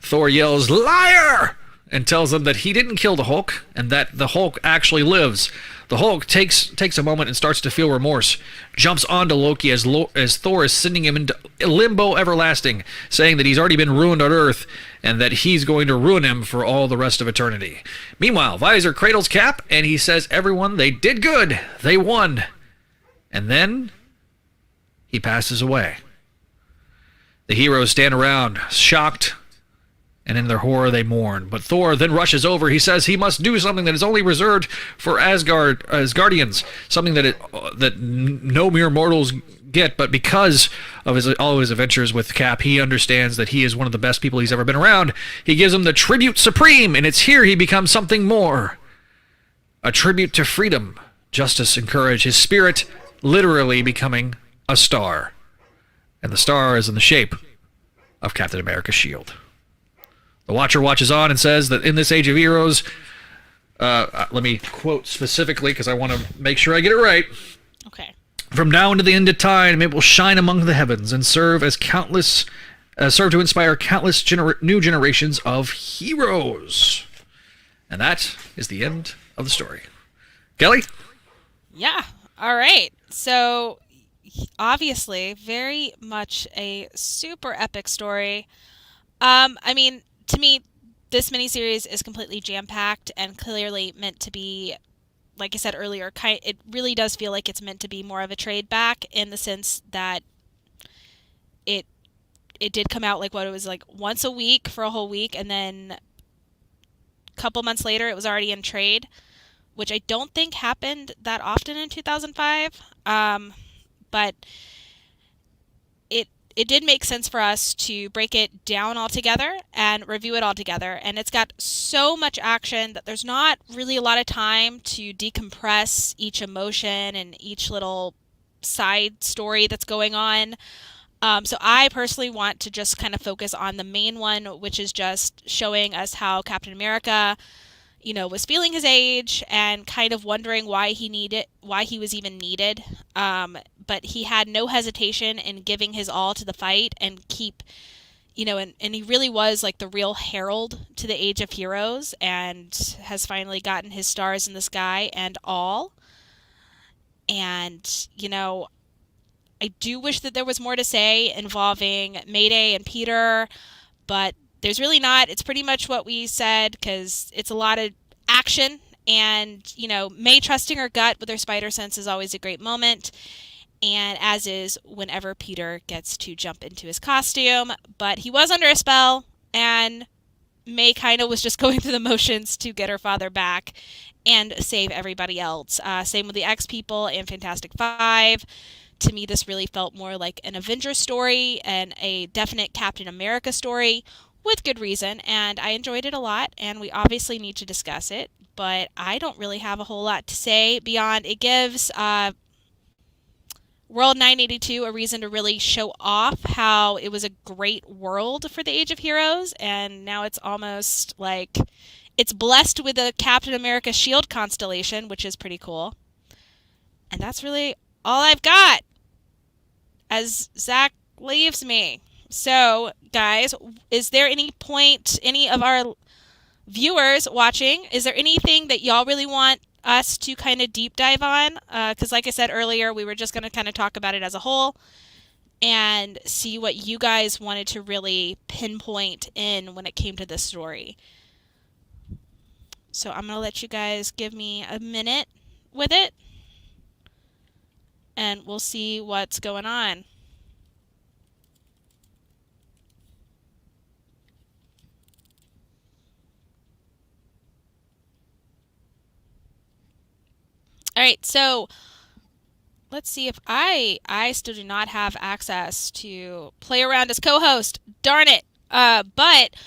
[SPEAKER 1] Thor yells, "Liar!" and tells them that he didn't kill the Hulk and that the Hulk actually lives. The Hulk takes a moment and starts to feel remorse, jumps onto Loki as Thor is sending him into limbo everlasting, saying that he's already been ruined on Earth and that he's going to ruin him for all the rest of eternity. Meanwhile, Visor cradles Cap and he says, everyone, they did good. They won. And then he passes away. The heroes stand around, shocked, and in their horror they mourn. But Thor then rushes over. He says he must do something that is only reserved for Asgardians, something that no mere mortals get. But because of all his adventures with Cap, he understands that he is one of the best people he's ever been around. He gives him the tribute supreme, and it's here he becomes something more. A tribute to freedom, justice, and courage. His spirit literally becoming a star. And the star is in the shape of Captain America's shield. The Watcher watches on and says that in this age of heroes, let me quote specifically because I want to make sure I get it right.
[SPEAKER 2] Okay.
[SPEAKER 1] From now into the end of time, it will shine among the heavens and serve to inspire countless new generations of heroes. And that is the end of the story. Kelly?
[SPEAKER 2] Yeah. All right. So, obviously, very much a super epic story. To me, this miniseries is completely jam-packed and clearly meant to be, like I said earlier, it really does feel like it's meant to be more of a trade back in the sense that it did come out once a week for a whole week, and then a couple months later it was already in trade, which I don't think happened that often in 2005. But it did make sense for us to break it down all together and review it all together. And it's got so much action that there's not really a lot of time to decompress each emotion and each little side story that's going on. So I personally want to just kind of focus on the main one, which is just showing us how Captain America, was feeling his age and kind of wondering why he was even needed. But he had no hesitation in giving his all to the fight and and he really was like the real herald to the age of heroes and has finally gotten his stars in the sky and all. And, I do wish that there was more to say involving Mayday and Peter, but there's really not. It's pretty much what we said because it's a lot of action And, May trusting her gut with her spider sense is always a great moment. And as is whenever Peter gets to jump into his costume. But he was under a spell, and May kind of was just going through the motions to get her father back and save everybody else. Same with the X-People and Fantastic Five. To me, this really felt more like an Avengers story and a definite Captain America story, with good reason, and I enjoyed it a lot, and we obviously need to discuss it, but I don't really have a whole lot to say beyond it gives World 982 a reason to really show off how it was a great world for the Age of Heroes, and now it's almost like it's blessed with a Captain America shield constellation, which is pretty cool. And that's really all I've got as Zach leaves me. So, guys, is there any of our viewers watching, is there anything that y'all really want us to kind of deep dive on? Because like I said earlier, we were just going to kind of talk about it as a whole and see what you guys wanted to really pinpoint in when it came to this story. So I'm going to let you guys give me a minute with it, and we'll see what's going on. All right, so let's see if I still do not have access to play around as co-host. Darn it. But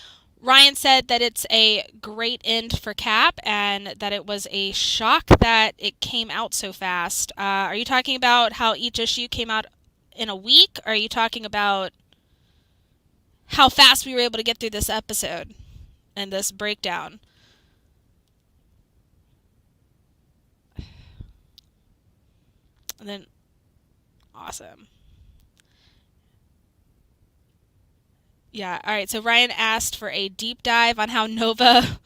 [SPEAKER 2] Ryan said that it's a great end for Cap and that it was a shock that it came out so fast. Are you talking about how each issue came out in a week? Or are you talking about how fast we were able to get through this episode and this breakdown? And then, awesome. Yeah, all right, so Ryan asked for a deep dive on how Nova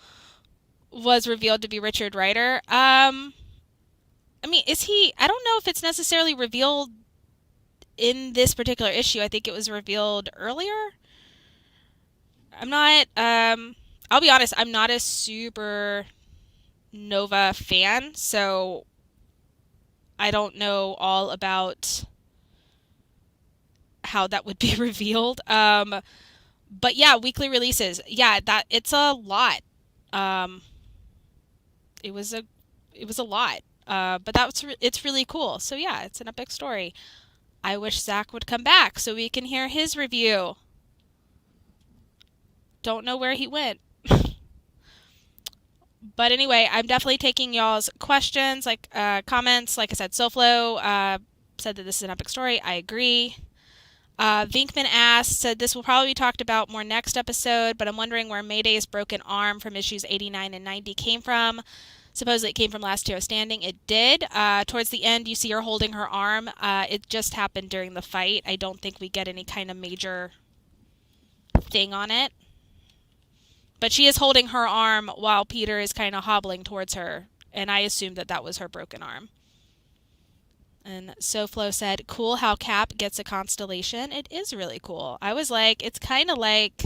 [SPEAKER 2] was revealed to be Richard Rider. I mean, I don't know if it's necessarily revealed in this particular issue. I think it was revealed earlier. I'll be honest, I'm not a super Nova fan, so I don't know all about how that would be revealed. But yeah, weekly releases. Yeah, it's a lot. It was a lot. But it's really cool. So yeah, it's an epic story. I wish Zach would come back so we can hear his review. Don't know where he went. But anyway, I'm definitely taking y'all's questions, comments. Like I said, SoFlo said that this is an epic story. I agree. Vinkman said this will probably be talked about more next episode, but I'm wondering where Mayday's broken arm from issues 89 and 90 came from. Supposedly it came from Last Hero Standing. It did. Towards the end, you see her holding her arm. It just happened during the fight. I don't think we get any kind of major thing on it. But she is holding her arm while Peter is kind of hobbling towards her, and I assumed that was her broken arm. And SoFlo said, cool how Cap gets a constellation. It is really cool. I was like, it's kind of like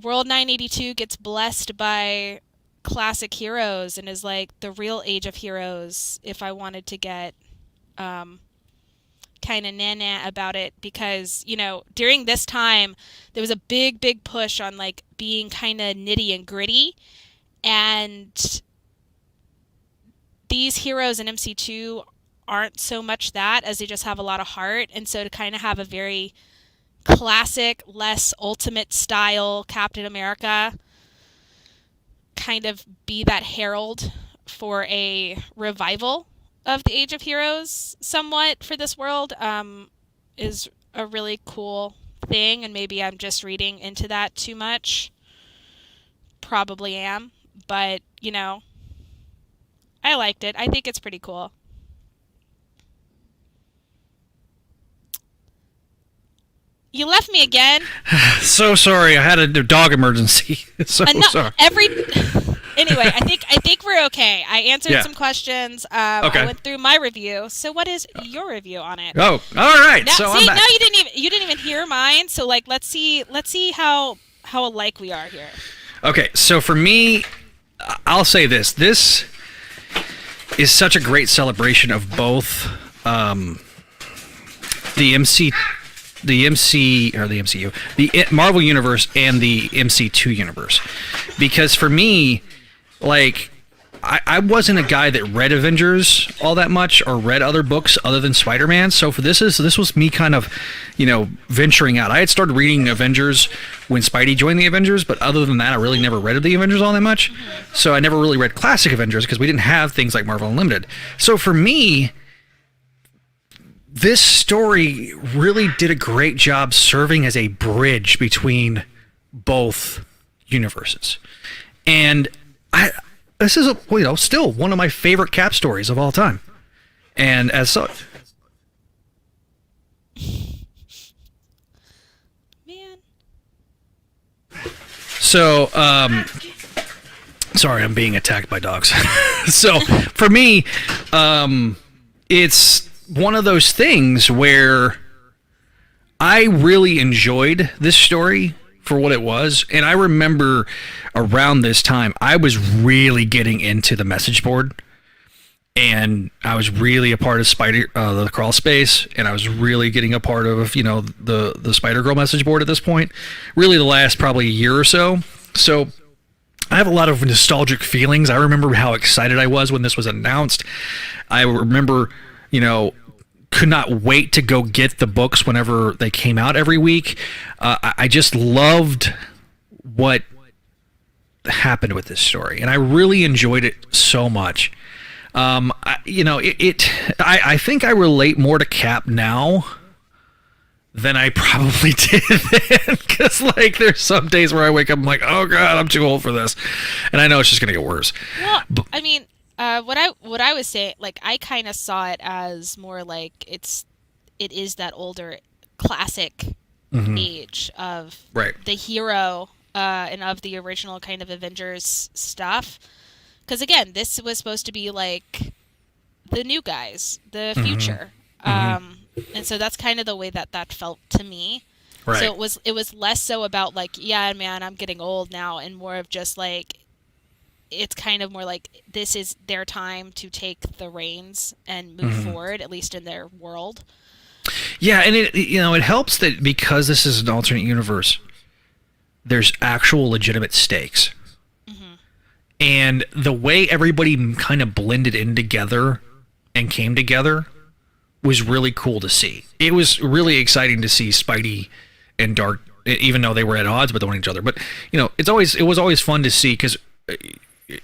[SPEAKER 2] World 982 gets blessed by classic heroes and is like the real Age of Heroes if I wanted to get kind of na-na about it, because, during this time, there was a big push on, being kind of nitty and gritty, and these heroes in MC2 aren't so much that, as they just have a lot of heart, and so to kind of have a very classic, less ultimate style Captain America kind of be that herald for a revival of the Age of Heroes somewhat for this world is a really cool thing, and maybe I'm just reading into that too much. Probably am, but I liked it. I think it's pretty cool. You left me again.
[SPEAKER 1] So sorry, I had a dog emergency. Sorry.
[SPEAKER 2] Anyway, I think we're okay. I answered some questions.
[SPEAKER 1] Okay.
[SPEAKER 2] I went through my review. So what is your review on it?
[SPEAKER 1] Oh, all right.
[SPEAKER 2] I'm back. Now you didn't even hear mine. So let's see how alike we are here.
[SPEAKER 1] Okay, so for me, I'll say this. This is such a great celebration of both the MCU, the Marvel universe, and the MC2 universe. Because for me, like, I wasn't a guy that read Avengers all that much or read other books other than Spider-Man. So for this was me kind of, venturing out. I had started reading Avengers when Spidey joined the Avengers, but other than that, I really never read the Avengers all that much. So I never really read classic Avengers because we didn't have things like Marvel Unlimited. So for me, this story really did a great job serving as a bridge between both universes. And this is still one of my favorite Cap stories of all time. And as such,
[SPEAKER 2] man.
[SPEAKER 1] So, sorry, I'm being attacked by dogs. So, for me, it's one of those things where I really enjoyed this story for what it was. And I remember around this time, I was really getting into the message board. And I was really a part of the crawl space. And I was really getting a part of, the Spider-Girl message board at this point. Really the last probably year or so. So I have a lot of nostalgic feelings. I remember how excited I was when this was announced. I remember, could not wait to go get the books whenever they came out every week. I just loved what happened with this story, and I really enjoyed it so much. I think I relate more to Cap now than I probably did then, because there's some days where I wake up, I'm like, oh god, I'm too old for this, and I know it's just gonna get worse.
[SPEAKER 2] Well, I mean, what I was saying, I kind of saw it as more like it is that older classic age of the hero and of the original kind of Avengers stuff. Because again, this was supposed to be like the new guys, the future, and so that's kind of the way that felt to me. Right. So it was less so about yeah, man, I'm getting old now, and more of just it's kind of more like this is their time to take the reins and move forward, at least in their world.
[SPEAKER 1] Yeah, and it helps that because this is an alternate universe, there's actual legitimate stakes. And the way everybody kind of blended in together and came together was really cool to see. It was really exciting to see Spidey and Dark, even though they were at odds with each other. But it was always fun to see, because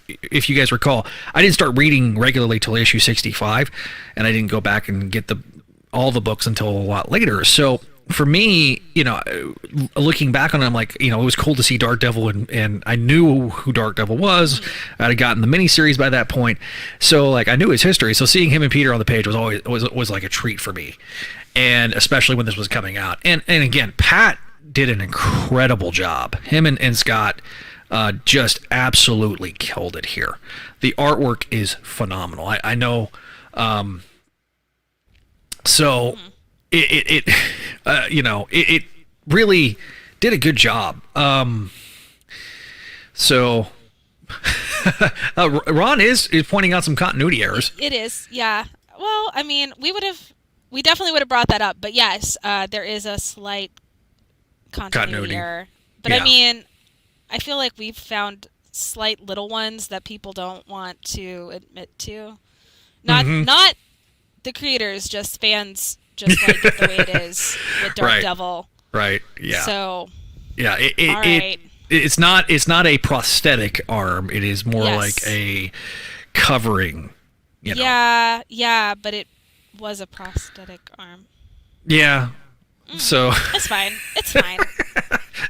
[SPEAKER 1] if you guys recall, I didn't start reading regularly till issue 65, and I didn't go back and get all the books until a lot later. So for me, looking back on it, I'm like, it was cool to see Dark Devil, and I knew who Dark Devil was. I had gotten the miniseries by that point, so I knew his history. So seeing him and Peter on the page was like a treat for me, and especially when this was coming out. And again, Pat did an incredible job. Him and Scott just absolutely killed it here. The artwork is phenomenal. I know. So it really did a good job. So Ron is pointing out some continuity errors.
[SPEAKER 2] It is, yeah. Well, I mean, we definitely would have brought that up, but yes, there is a slight continuity error. But yeah. I mean, I feel like we've found slight little ones that people don't want to admit to. Not the creators, just fans just like it the way it is with Dark Devil. Right. Yeah. So.
[SPEAKER 1] Yeah. It's not a prosthetic arm. It is more like a covering.
[SPEAKER 2] Yeah. But it was a prosthetic arm.
[SPEAKER 1] Yeah. So.
[SPEAKER 2] It's fine. It's fine.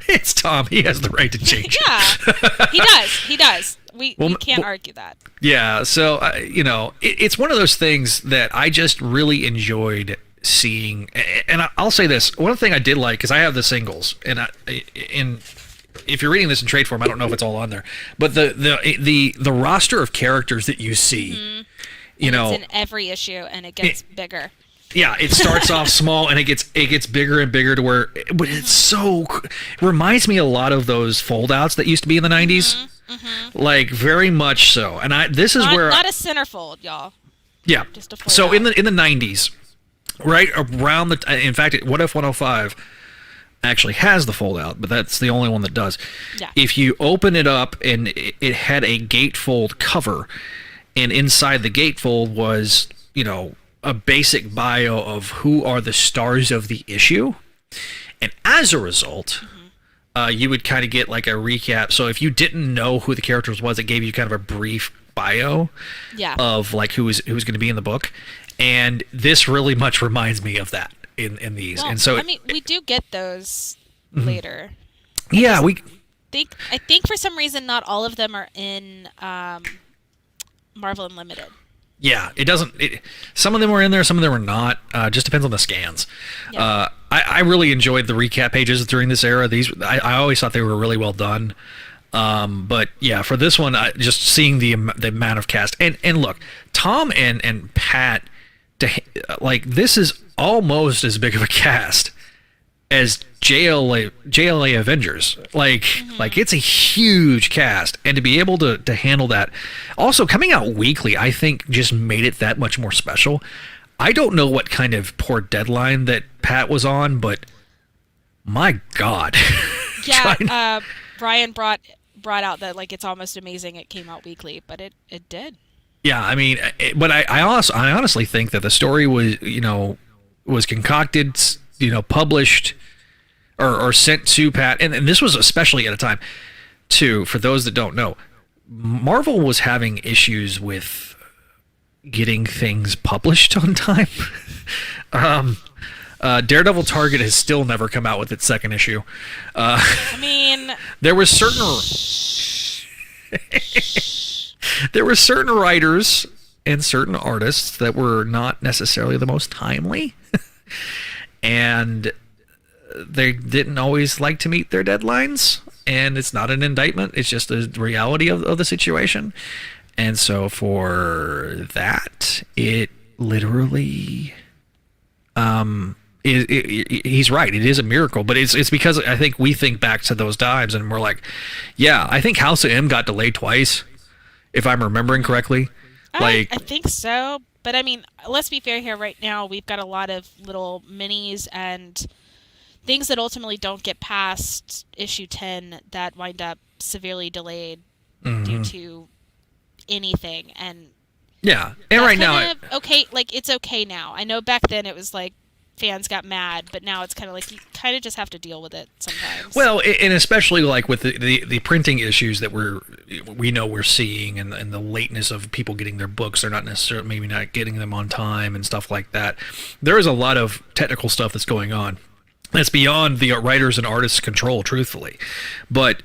[SPEAKER 1] It's Tom. He has the right to change.
[SPEAKER 2] Yeah. He does. We can't argue that.
[SPEAKER 1] Yeah. So it's one of those things that I just really enjoyed seeing, and I'll say this: one thing I did like, because I have the singles, and if you're reading this in trade form, I don't know if it's all on there, but the roster of characters that you see,
[SPEAKER 2] it's in every issue, and it gets bigger.
[SPEAKER 1] Yeah, it starts off small and it gets bigger and bigger to where, but it reminds me a lot of those foldouts that used to be in the 90s. Like very much so. And this is where
[SPEAKER 2] not a centerfold, y'all.
[SPEAKER 1] yeah.
[SPEAKER 2] Just to
[SPEAKER 1] So
[SPEAKER 2] point
[SPEAKER 1] in the 90s, right around in fact, What If 105 actually has the fold out, but that's the only one that does.
[SPEAKER 2] Yeah.
[SPEAKER 1] If you open it up and it had a gatefold cover, and inside the gatefold was, a basic bio of who are the stars of the issue, and as a result, you would kind of get like a recap. So if you didn't know who the characters was, it gave you kind of a brief bio of like who was going to be in the book, and this really much reminds me of that in these.
[SPEAKER 2] Well,
[SPEAKER 1] and so
[SPEAKER 2] we do get those later.
[SPEAKER 1] Yeah,
[SPEAKER 2] I think for some reason not all of them are in Marvel Unlimited.
[SPEAKER 1] Yeah, it doesn't. Some of them were in there, some of them were not. Just depends on the scans.
[SPEAKER 2] Yeah.
[SPEAKER 1] I really enjoyed the recap pages during this era. I always thought they were really well done. But yeah, for this one, just seeing the amount of cast and look, Tom and Pat, this is almost as big of a cast as JLA Avengers. Like it's a huge cast, and to be able to handle that, also coming out weekly, I think just made it that much more special. I don't know what kind of poor deadline that Pat was on, but my God.
[SPEAKER 2] Yeah, Brian brought out that like it's almost amazing it came out weekly, but it did.
[SPEAKER 1] Yeah, I mean, but I honestly think that the story was concocted, published or sent to Pat, and this was especially at a time too, for those that don't know, Marvel was having issues with getting things published on time. Daredevil Target has still never come out with its second issue.
[SPEAKER 2] I mean,
[SPEAKER 1] there were certain writers and certain artists that were not necessarily the most timely, and they didn't always like to meet their deadlines. And it's not an indictment; it's just the reality of the situation. And so for that, it literally, he's right. It is a miracle, but it's because I think we think back to those times and we're like, yeah, I think House of M got delayed twice, if I'm remembering correctly.
[SPEAKER 2] I think so. But I mean, let's be fair here. Right now, we've got a lot of little minis and things that ultimately don't get past issue 10 that wind up severely delayed due to anything. And
[SPEAKER 1] yeah, and right now,
[SPEAKER 2] okay, like it's okay now. I know back then it was like fans got mad, but now it's kind of like you kind of just have to deal with it sometimes.
[SPEAKER 1] Well, and especially like with the printing issues that we know we're seeing, and the lateness of people getting their books, they're not necessarily maybe not getting them on time and stuff like that. There is a lot of technical stuff that's going on that's beyond the writers and artists' control, truthfully. But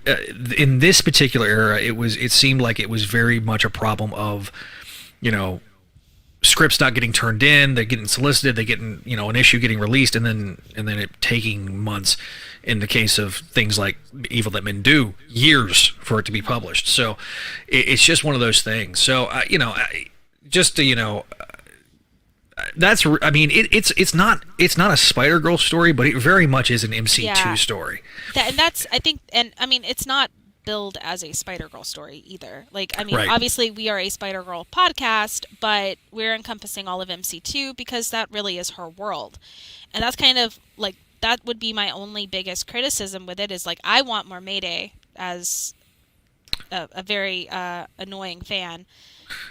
[SPEAKER 1] in this particular era, it seemed like it was very much a problem of, scripts not getting turned in, they're getting solicited, they getting an issue getting released, and then it taking months. In the case of things like Evil That Men Do, years for it to be published. So it's just one of those things. So that's, I mean, it's not a Spider-Girl story, but it very much is an MC2 story.
[SPEAKER 2] That's I think, and I mean, it's not billed as a Spider-Girl story either. Like, I mean, Obviously we are a Spider-Girl podcast, but we're encompassing all of MC2 because that really is her world. And that's kind of like, that would be my only biggest criticism with it, is like, I want more Mayday as a very annoying fan.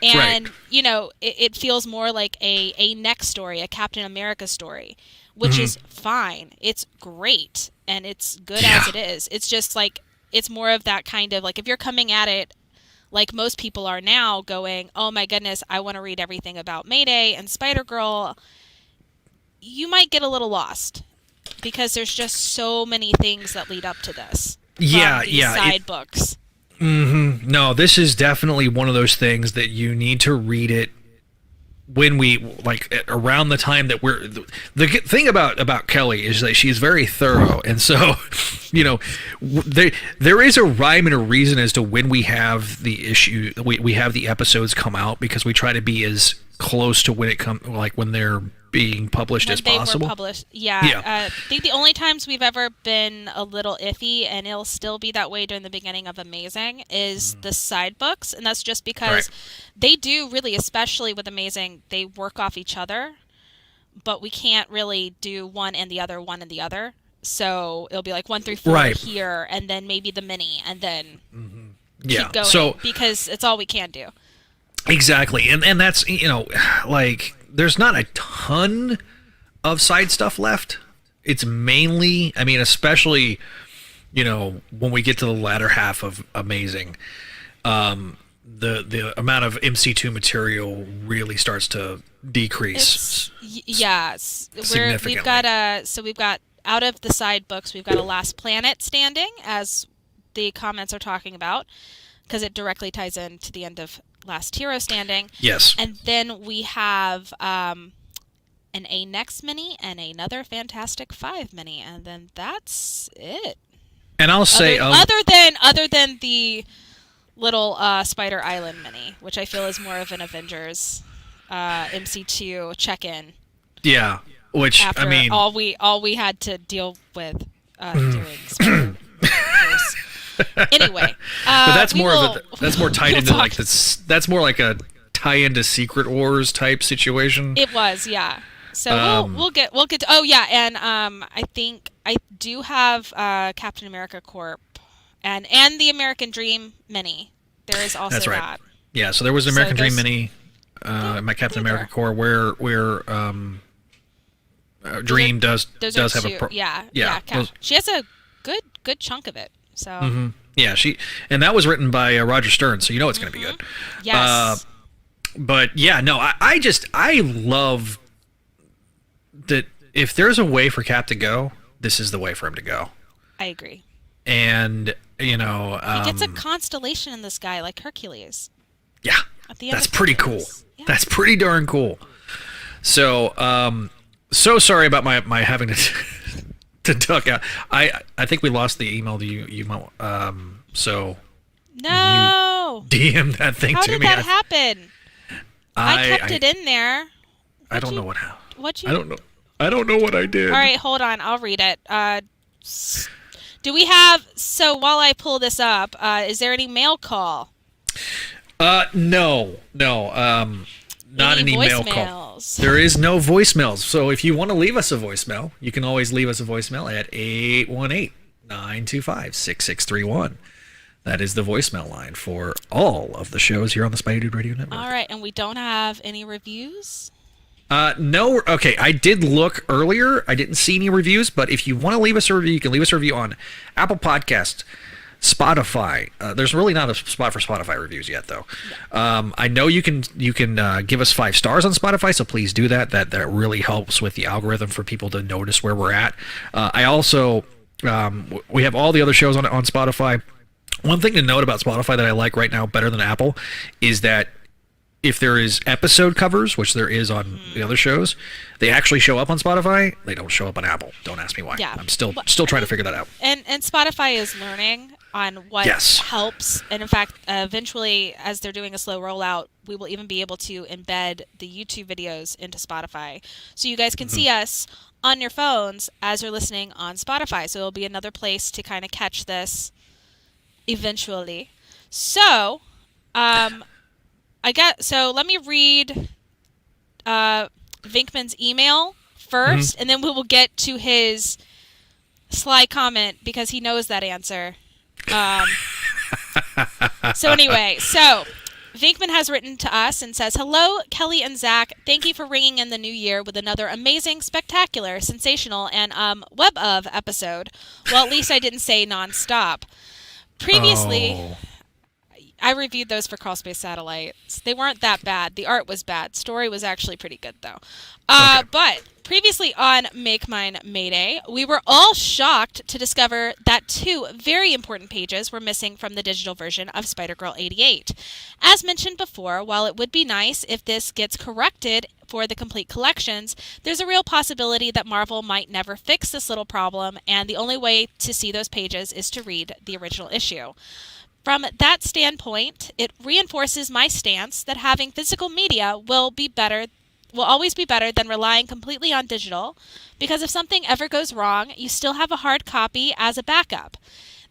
[SPEAKER 2] And, it feels more like a next story, a Captain America story, which is fine. It's great, and it's good as it is. It's just like, it's more of that kind of, like, if you're coming at it like most people are now, going, oh my goodness, I want to read everything about Mayday and Spider-Girl, you might get a little lost, because there's just so many things that lead up to this. Side books.
[SPEAKER 1] No, this is definitely one of those things that you need to read it when we, like, around the time that we're, the thing about Kelly is that she's very thorough, and so there is a rhyme and a reason as to when we have the issue, we have the episodes come out, because we try to be as close to when it come, like when they're being published as possible.
[SPEAKER 2] They were published, yeah.
[SPEAKER 1] Yeah.
[SPEAKER 2] I think the only times we've ever been a little iffy, and it'll still be that way during the beginning of Amazing, is the side books, and that's just because they do really, especially with Amazing, they work off each other, but we can't really do one and the other, one and the other. So it'll be like 1 through 4 here, and then maybe the mini, and then keep going, because it's all we can do.
[SPEAKER 1] Exactly, and that's, like, there's not a ton of side stuff left. It's mainly, I mean, especially, when we get to the latter half of Amazing, the amount of MC2 material really starts to decrease.
[SPEAKER 2] Significantly. We've got out of the side books, we've got a Last Planet standing, as the comments are talking about, because it directly ties into the end of Last Hero standing.
[SPEAKER 1] Yes.
[SPEAKER 2] And then we have an A Next mini and another Fantastic Five mini, and then that's it.
[SPEAKER 1] And I'll say,
[SPEAKER 2] other than the little Spider Island mini, which I feel is more of an Avengers MC2 check-in.
[SPEAKER 1] Yeah, which
[SPEAKER 2] after
[SPEAKER 1] I mean,
[SPEAKER 2] all we had to deal with doing Spider. Anyway,
[SPEAKER 1] but that's more tied into like this. That's more like a tie into Secret Wars type situation.
[SPEAKER 2] It was, yeah. So we'll get to, oh yeah, and I think I do have Captain America Corp and the American Dream mini. There is also that.
[SPEAKER 1] Yeah, so there was an American Dream mini, my Captain America Corp, where Dream does have a
[SPEAKER 2] she has a good chunk of it. So
[SPEAKER 1] yeah, and that was written by Roger Stern, so it's going to be good.
[SPEAKER 2] Yes.
[SPEAKER 1] But yeah, no, I love that. If there's a way for Cap to go, this is the way for him to go.
[SPEAKER 2] I agree.
[SPEAKER 1] And
[SPEAKER 2] he gets a constellation in the sky like Hercules.
[SPEAKER 1] Yeah, that's pretty cool. Yeah. That's pretty darn cool. So so sorry about my having to duck out. I think we lost the email to you so
[SPEAKER 2] no,
[SPEAKER 1] you DM that thing
[SPEAKER 2] How
[SPEAKER 1] to
[SPEAKER 2] did
[SPEAKER 1] me.
[SPEAKER 2] That happen? I kept it in there.
[SPEAKER 1] I don't know what happened.
[SPEAKER 2] I
[SPEAKER 1] don't know what I did.
[SPEAKER 2] All right, hold on. I'll read it. Do we have? So while I pull this up, is there any mail call?
[SPEAKER 1] No. Not any mail call. There is no voicemails. So if you want to leave us a voicemail, you can always leave us a voicemail at 818-925-6631. That is the voicemail line for all of the shows here on the Spidey Dude Radio Network.
[SPEAKER 2] All right, and we don't have any reviews?
[SPEAKER 1] No. Okay, I did look earlier. I didn't see any reviews, but if you want to leave us a review, you can leave us a review on Apple Podcasts, Spotify. There's really not a spot for Spotify reviews yet, though. I know you can give us 5 stars on Spotify, so please do that. That really helps with the algorithm for people to notice where we're at. I also we have all the other shows on Spotify. One thing to note about Spotify that I like right now better than Apple is that if there is episode covers, which there is on the other shows, they actually show up on Spotify. They don't show up on Apple. Don't ask me why.
[SPEAKER 2] Yeah.
[SPEAKER 1] I'm still trying to figure that out.
[SPEAKER 2] And Spotify is learning on what helps. And in fact, eventually, as they're doing a slow rollout, we will even be able to embed the YouTube videos into Spotify. So you guys can see us on your phones as you're listening on Spotify. So it'll be another place to kind of catch this eventually. So, let me read Vinkman's email first, and then we will get to his sly comment because he knows that answer. So Vinkman has written to us and says, "Hello, Kelly and Zach. Thank you for ringing in the new year with another amazing, spectacular, sensational, and web of episode. Well, at least I didn't say nonstop. Previously, I reviewed those for Crawl Space Satellites. They weren't that bad. The art was bad. Story was actually pretty good, though. But previously on Make Mine Mayday, we were all shocked to discover that 2 very important pages were missing from the digital version of Spider-Girl 88. As mentioned before, while it would be nice if this gets corrected for the complete collections, there's a real possibility that Marvel might never fix this little problem, and the only way to see those pages is to read the original issue. From that standpoint, it reinforces my stance that having physical media will be better will always be better than relying completely on digital, because if something ever goes wrong, you still have a hard copy as a backup.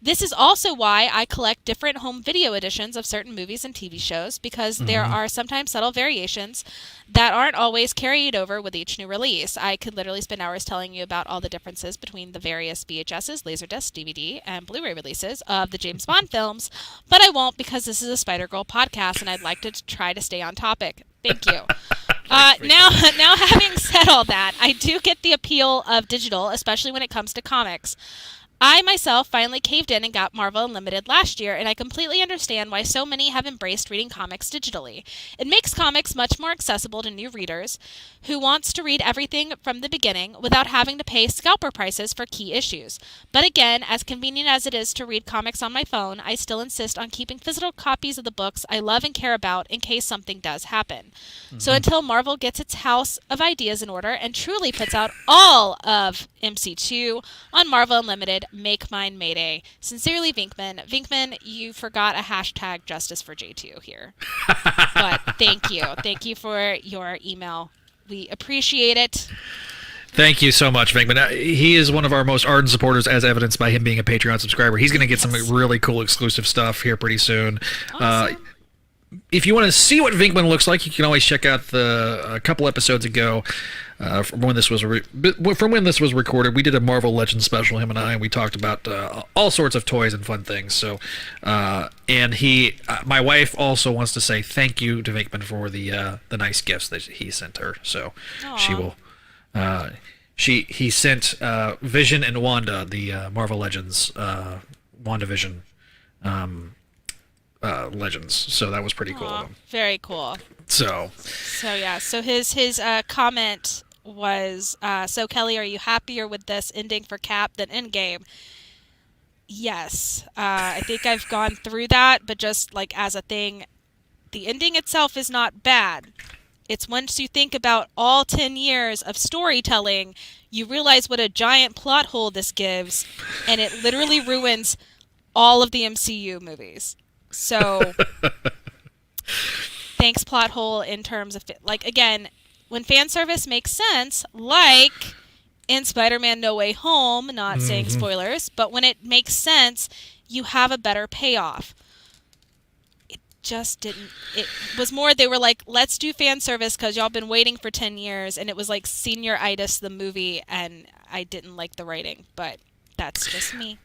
[SPEAKER 2] This is also why I collect different home video editions of certain movies and TV shows, because there are sometimes subtle variations that aren't always carried over with each new release. I could literally spend hours telling you about all the differences between the various VHSs, Laserdisc, DVD, and Blu-ray releases of the James Bond films, but I won't, because this is a Spider-Girl podcast and I'd like to try to stay on topic. Thank you. Now, having said all that, I do get the appeal of digital, especially when it comes to comics. I myself finally caved in and got Marvel Unlimited last year, and I completely understand why so many have embraced reading comics digitally. It makes comics much more accessible to new readers who wants to read everything from the beginning without having to pay scalper prices for key issues. But again, as convenient as it is to read comics on my phone, I still insist on keeping physical copies of the books I love and care about in case something does happen. So until Marvel gets its house of ideas in order and truly puts out all of MC2 on Marvel Unlimited, make mine Mayday. Sincerely, Vinkman. Vinkman, you forgot a hashtag justice for J2 here. But thank you. Thank you for your email. We appreciate it.
[SPEAKER 1] Thank you so much, Vinkman. He is one of our most ardent supporters, as evidenced by him being a Patreon subscriber. He's going to get some really cool exclusive stuff here pretty soon.
[SPEAKER 2] Awesome.
[SPEAKER 1] If you want to see what Vinkman looks like, you can always check out a couple episodes ago from when this was recorded. We did a Marvel Legends special, him and I, and we talked about all sorts of toys and fun things. So, and my wife also wants to say thank you to Vinkman for the nice gifts that he sent her. So she will. He sent Vision and Wanda, the Marvel Legends WandaVision Legends, so that was pretty cool of him.
[SPEAKER 2] Very cool.
[SPEAKER 1] So
[SPEAKER 2] yeah, so his comment was, so Kelly, are you happier with this ending for Cap than Endgame? Yes. I think I've gone through that, but just like as a thing, the ending itself is not bad. It's once you think about all 10 years of storytelling, you realize what a giant plot hole this gives, and it literally ruins all of the MCU movies. So, thanks, plot hole, in terms of, like, again, when fan service makes sense, like in Spider-Man No Way Home, not saying spoilers, but when it makes sense, you have a better payoff. It just didn't. It was more, they were like, let's do fan service because y'all been waiting for 10 years, and it was like Senior-itis, the movie, and I didn't like the writing, but that's just me.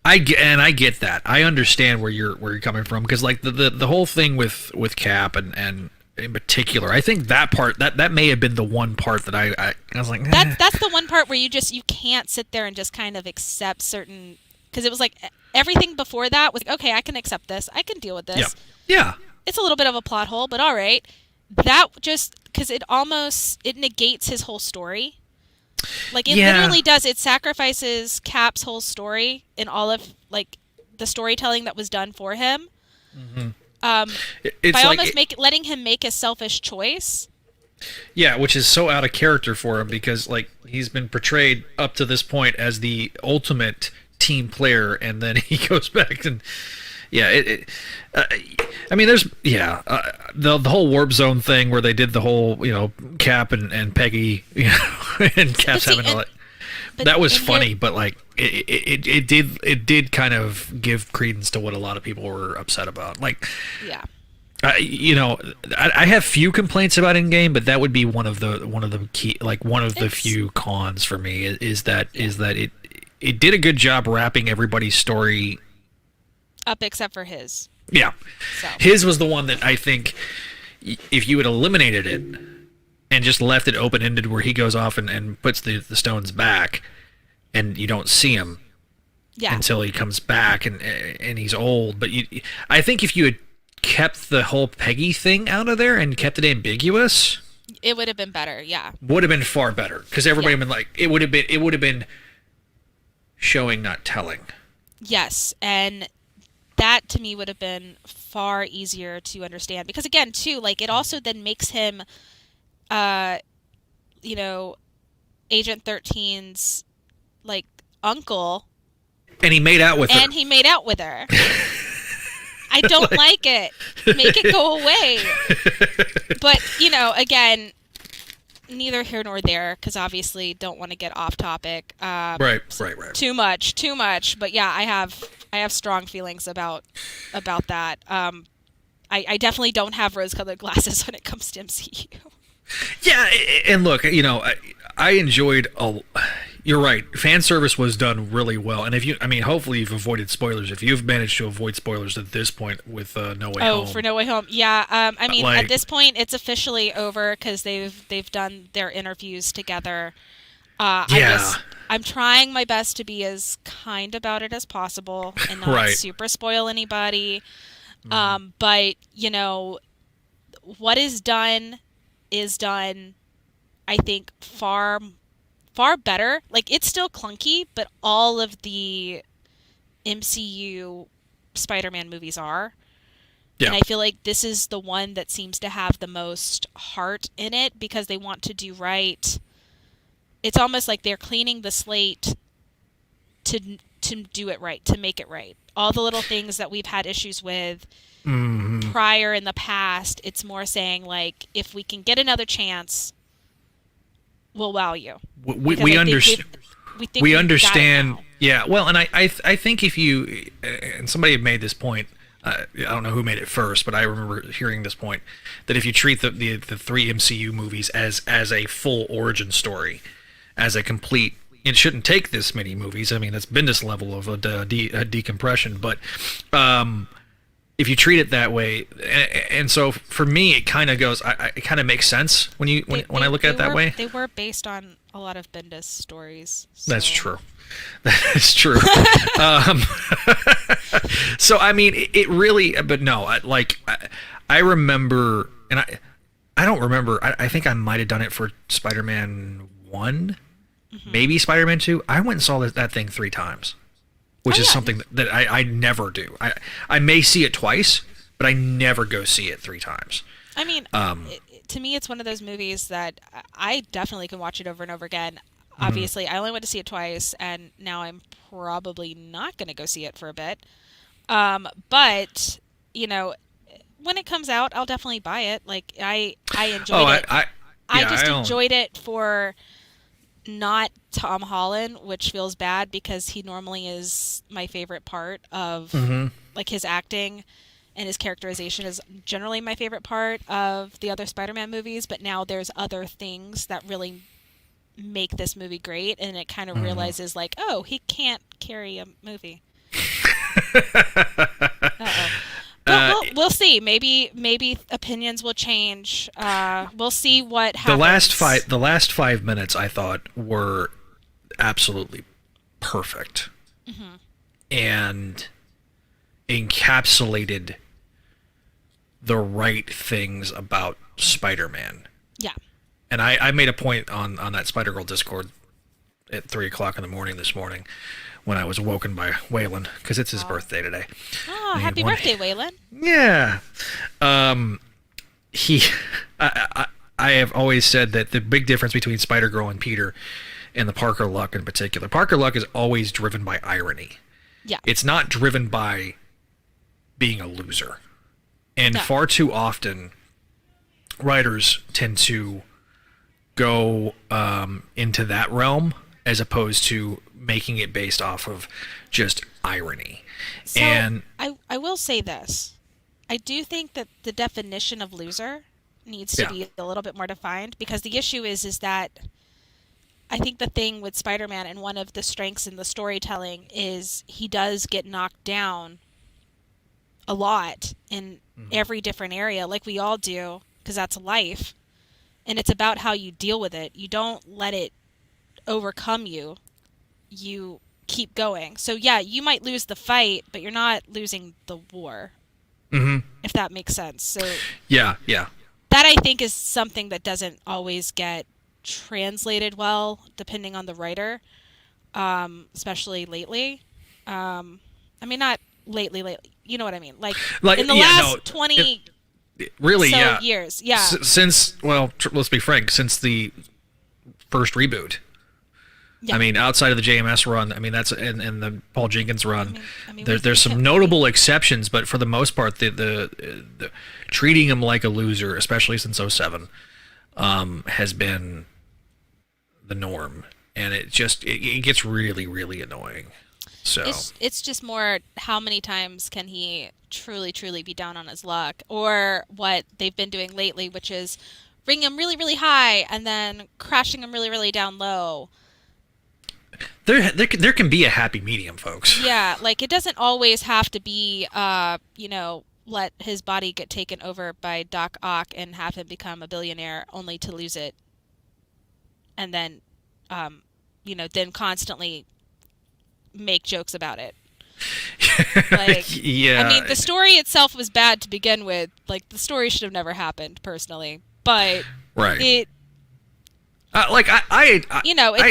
[SPEAKER 1] I get that. I understand where you're coming from, because like the whole thing with Cap and in particular, I think that part that may have been the one part that I was like,
[SPEAKER 2] that's the one part where you can't sit there and just kind of accept certain, because it was like everything before that was like, okay, I can accept this, I can deal with this.
[SPEAKER 1] Yeah.
[SPEAKER 2] It's a little bit of a plot hole, but all right. That just, because it negates his whole story. Like, it literally does. It sacrifices Cap's whole story in all of, like, the storytelling that was done for him. By like almost letting him make a selfish choice.
[SPEAKER 1] Yeah, which is so out of character for him, because, like, he's been portrayed up to this point as the ultimate team player, and then he goes back and... Yeah, I mean, there's the whole warp zone thing where they did the whole Cap and Peggy and Cap's having all that. That was funny, but like it did kind of give credence to what a lot of people were upset about. Like, I have few complaints about Endgame, but that would be one of the key, like one of the few cons for me is that it did a good job wrapping everybody's story
[SPEAKER 2] up except for his.
[SPEAKER 1] Yeah. So. His was the one that I think if you had eliminated it and just left it open-ended where he goes off and puts the stones back and you don't see him until he comes back and he's old. But I think if you had kept the whole Peggy thing out of there and kept it ambiguous,
[SPEAKER 2] it would have been better, yeah.
[SPEAKER 1] Would have been far better, because everybody would have been like, it would have been showing, not telling.
[SPEAKER 2] Yes, and that to me would have been far easier to understand, because again, too, like, it also then makes him, Agent 13's like uncle,
[SPEAKER 1] and he made out with her.
[SPEAKER 2] And he made out with her. I don't like it. Make it go away. But, again, neither here nor there, because obviously don't want to get off topic.
[SPEAKER 1] Right.
[SPEAKER 2] Too much. But yeah, I have strong feelings about that. I definitely don't have rose-colored glasses when it comes to MCU.
[SPEAKER 1] Yeah, and look, I enjoyed you're right. Fan service was done really well, and hopefully you've avoided spoilers. If you've managed to avoid spoilers at this point with No Way Home.
[SPEAKER 2] Oh, for No Way Home, yeah. At this point, it's officially over because they've done their interviews together. I'm trying my best to be as kind about it as possible and not super spoil anybody. But what is done, I think, far better. Like, it's still clunky, but all of the MCU Spider-Man movies are. Yeah. And I feel like this is the one that seems to have the most heart in it because they want to do right. It's almost like they're cleaning the slate to do it right, to make it right. All the little things that we've had issues with prior in the past, it's more saying, like, if we can get another chance, we'll wow you.
[SPEAKER 1] We understand. Yeah, well, and I think if you, and somebody had made this point, I don't know who made it first, but I remember hearing this point, that if you treat the three MCU movies as a full origin story, as a complete, it shouldn't take this many movies. I mean, it's been this level of a decompression, but if you treat it that way, and so for me, it kind of goes. It kind of makes sense when I look at it that way.
[SPEAKER 2] They were based on a lot of Bendis stories. So.
[SPEAKER 1] That's true. That is true. So I mean, it really. But no, I remember, and I don't remember. I think I might have done it for Spider-Man 1, maybe Spider-Man 2. I went and saw that thing 3 times. Which is something that I never do. I may see it twice, but I never go see it 3 times.
[SPEAKER 2] I mean, to me, it's one of those movies that I definitely can watch it over and over again. Obviously, I only went to see it twice, and now I'm probably not going to go see it for a bit. But, when it comes out, I'll definitely buy it. Like, I enjoyed it. I just enjoyed it for not Tom Holland, which feels bad because he normally is my favorite part of like his acting, and his characterization is generally my favorite part of the other Spider-Man movies, but now there's other things that really make this movie great, and it kind of realizes like, oh, he can't carry a movie. But we'll see. Maybe opinions will change. We'll see what happens.
[SPEAKER 1] The last 5 minutes I thought were absolutely perfect, and encapsulated the right things about Spider-Man.
[SPEAKER 2] Yeah.
[SPEAKER 1] And I made a point on that Spider-Girl Discord at 3:00 in the morning this morning, when I was awoken by Waylon, because it's his birthday today.
[SPEAKER 2] Oh, happy birthday, Waylon.
[SPEAKER 1] Yeah. I have always said that the big difference between Spider-Girl and Peter, and the Parker Luck in particular, Parker Luck is always driven by irony. Yeah. It's not driven by being a loser. And far too often, writers tend to go into that realm as opposed to making it based off of just irony.
[SPEAKER 2] So and I will say this. I do think that the definition of loser needs to be a little bit more defined, because the issue is that I think the thing with Spider-Man, and one of the strengths in the storytelling, is he does get knocked down a lot in every different area, like we all do, because that's life. And it's about how you deal with it. You don't let it overcome you. You keep going. So yeah, you might lose the fight, but you're not losing the war. If that makes sense. So
[SPEAKER 1] yeah.
[SPEAKER 2] That, I think, is something that doesn't always get translated well, depending on the writer, especially lately. I mean, not lately. You know what I mean? Like in the last 20
[SPEAKER 1] really,
[SPEAKER 2] years. Yeah.
[SPEAKER 1] Since, well, let's be frank, since the first reboot.
[SPEAKER 2] Yeah.
[SPEAKER 1] I mean, outside of the JMS run, I mean that's and the Paul Jenkins run.
[SPEAKER 2] We
[SPEAKER 1] There's some notable exceptions, but for the most part, the treating him like a loser, especially since '07, has been the norm, and it gets really really annoying. So
[SPEAKER 2] it's just more how many times can he truly be down on his luck, or what they've been doing lately, which is bringing him really really high and then crashing him really really down low.
[SPEAKER 1] there can be a happy medium, folks.
[SPEAKER 2] Yeah, like it doesn't always have to be, let his body get taken over by Doc Ock and have him become a billionaire only to lose it, and then, then constantly make jokes about it. Like,
[SPEAKER 1] Yeah.
[SPEAKER 2] I mean, the story itself was bad to begin with. Like, the story should have never happened, personally. But
[SPEAKER 1] Right.
[SPEAKER 2] it,
[SPEAKER 1] I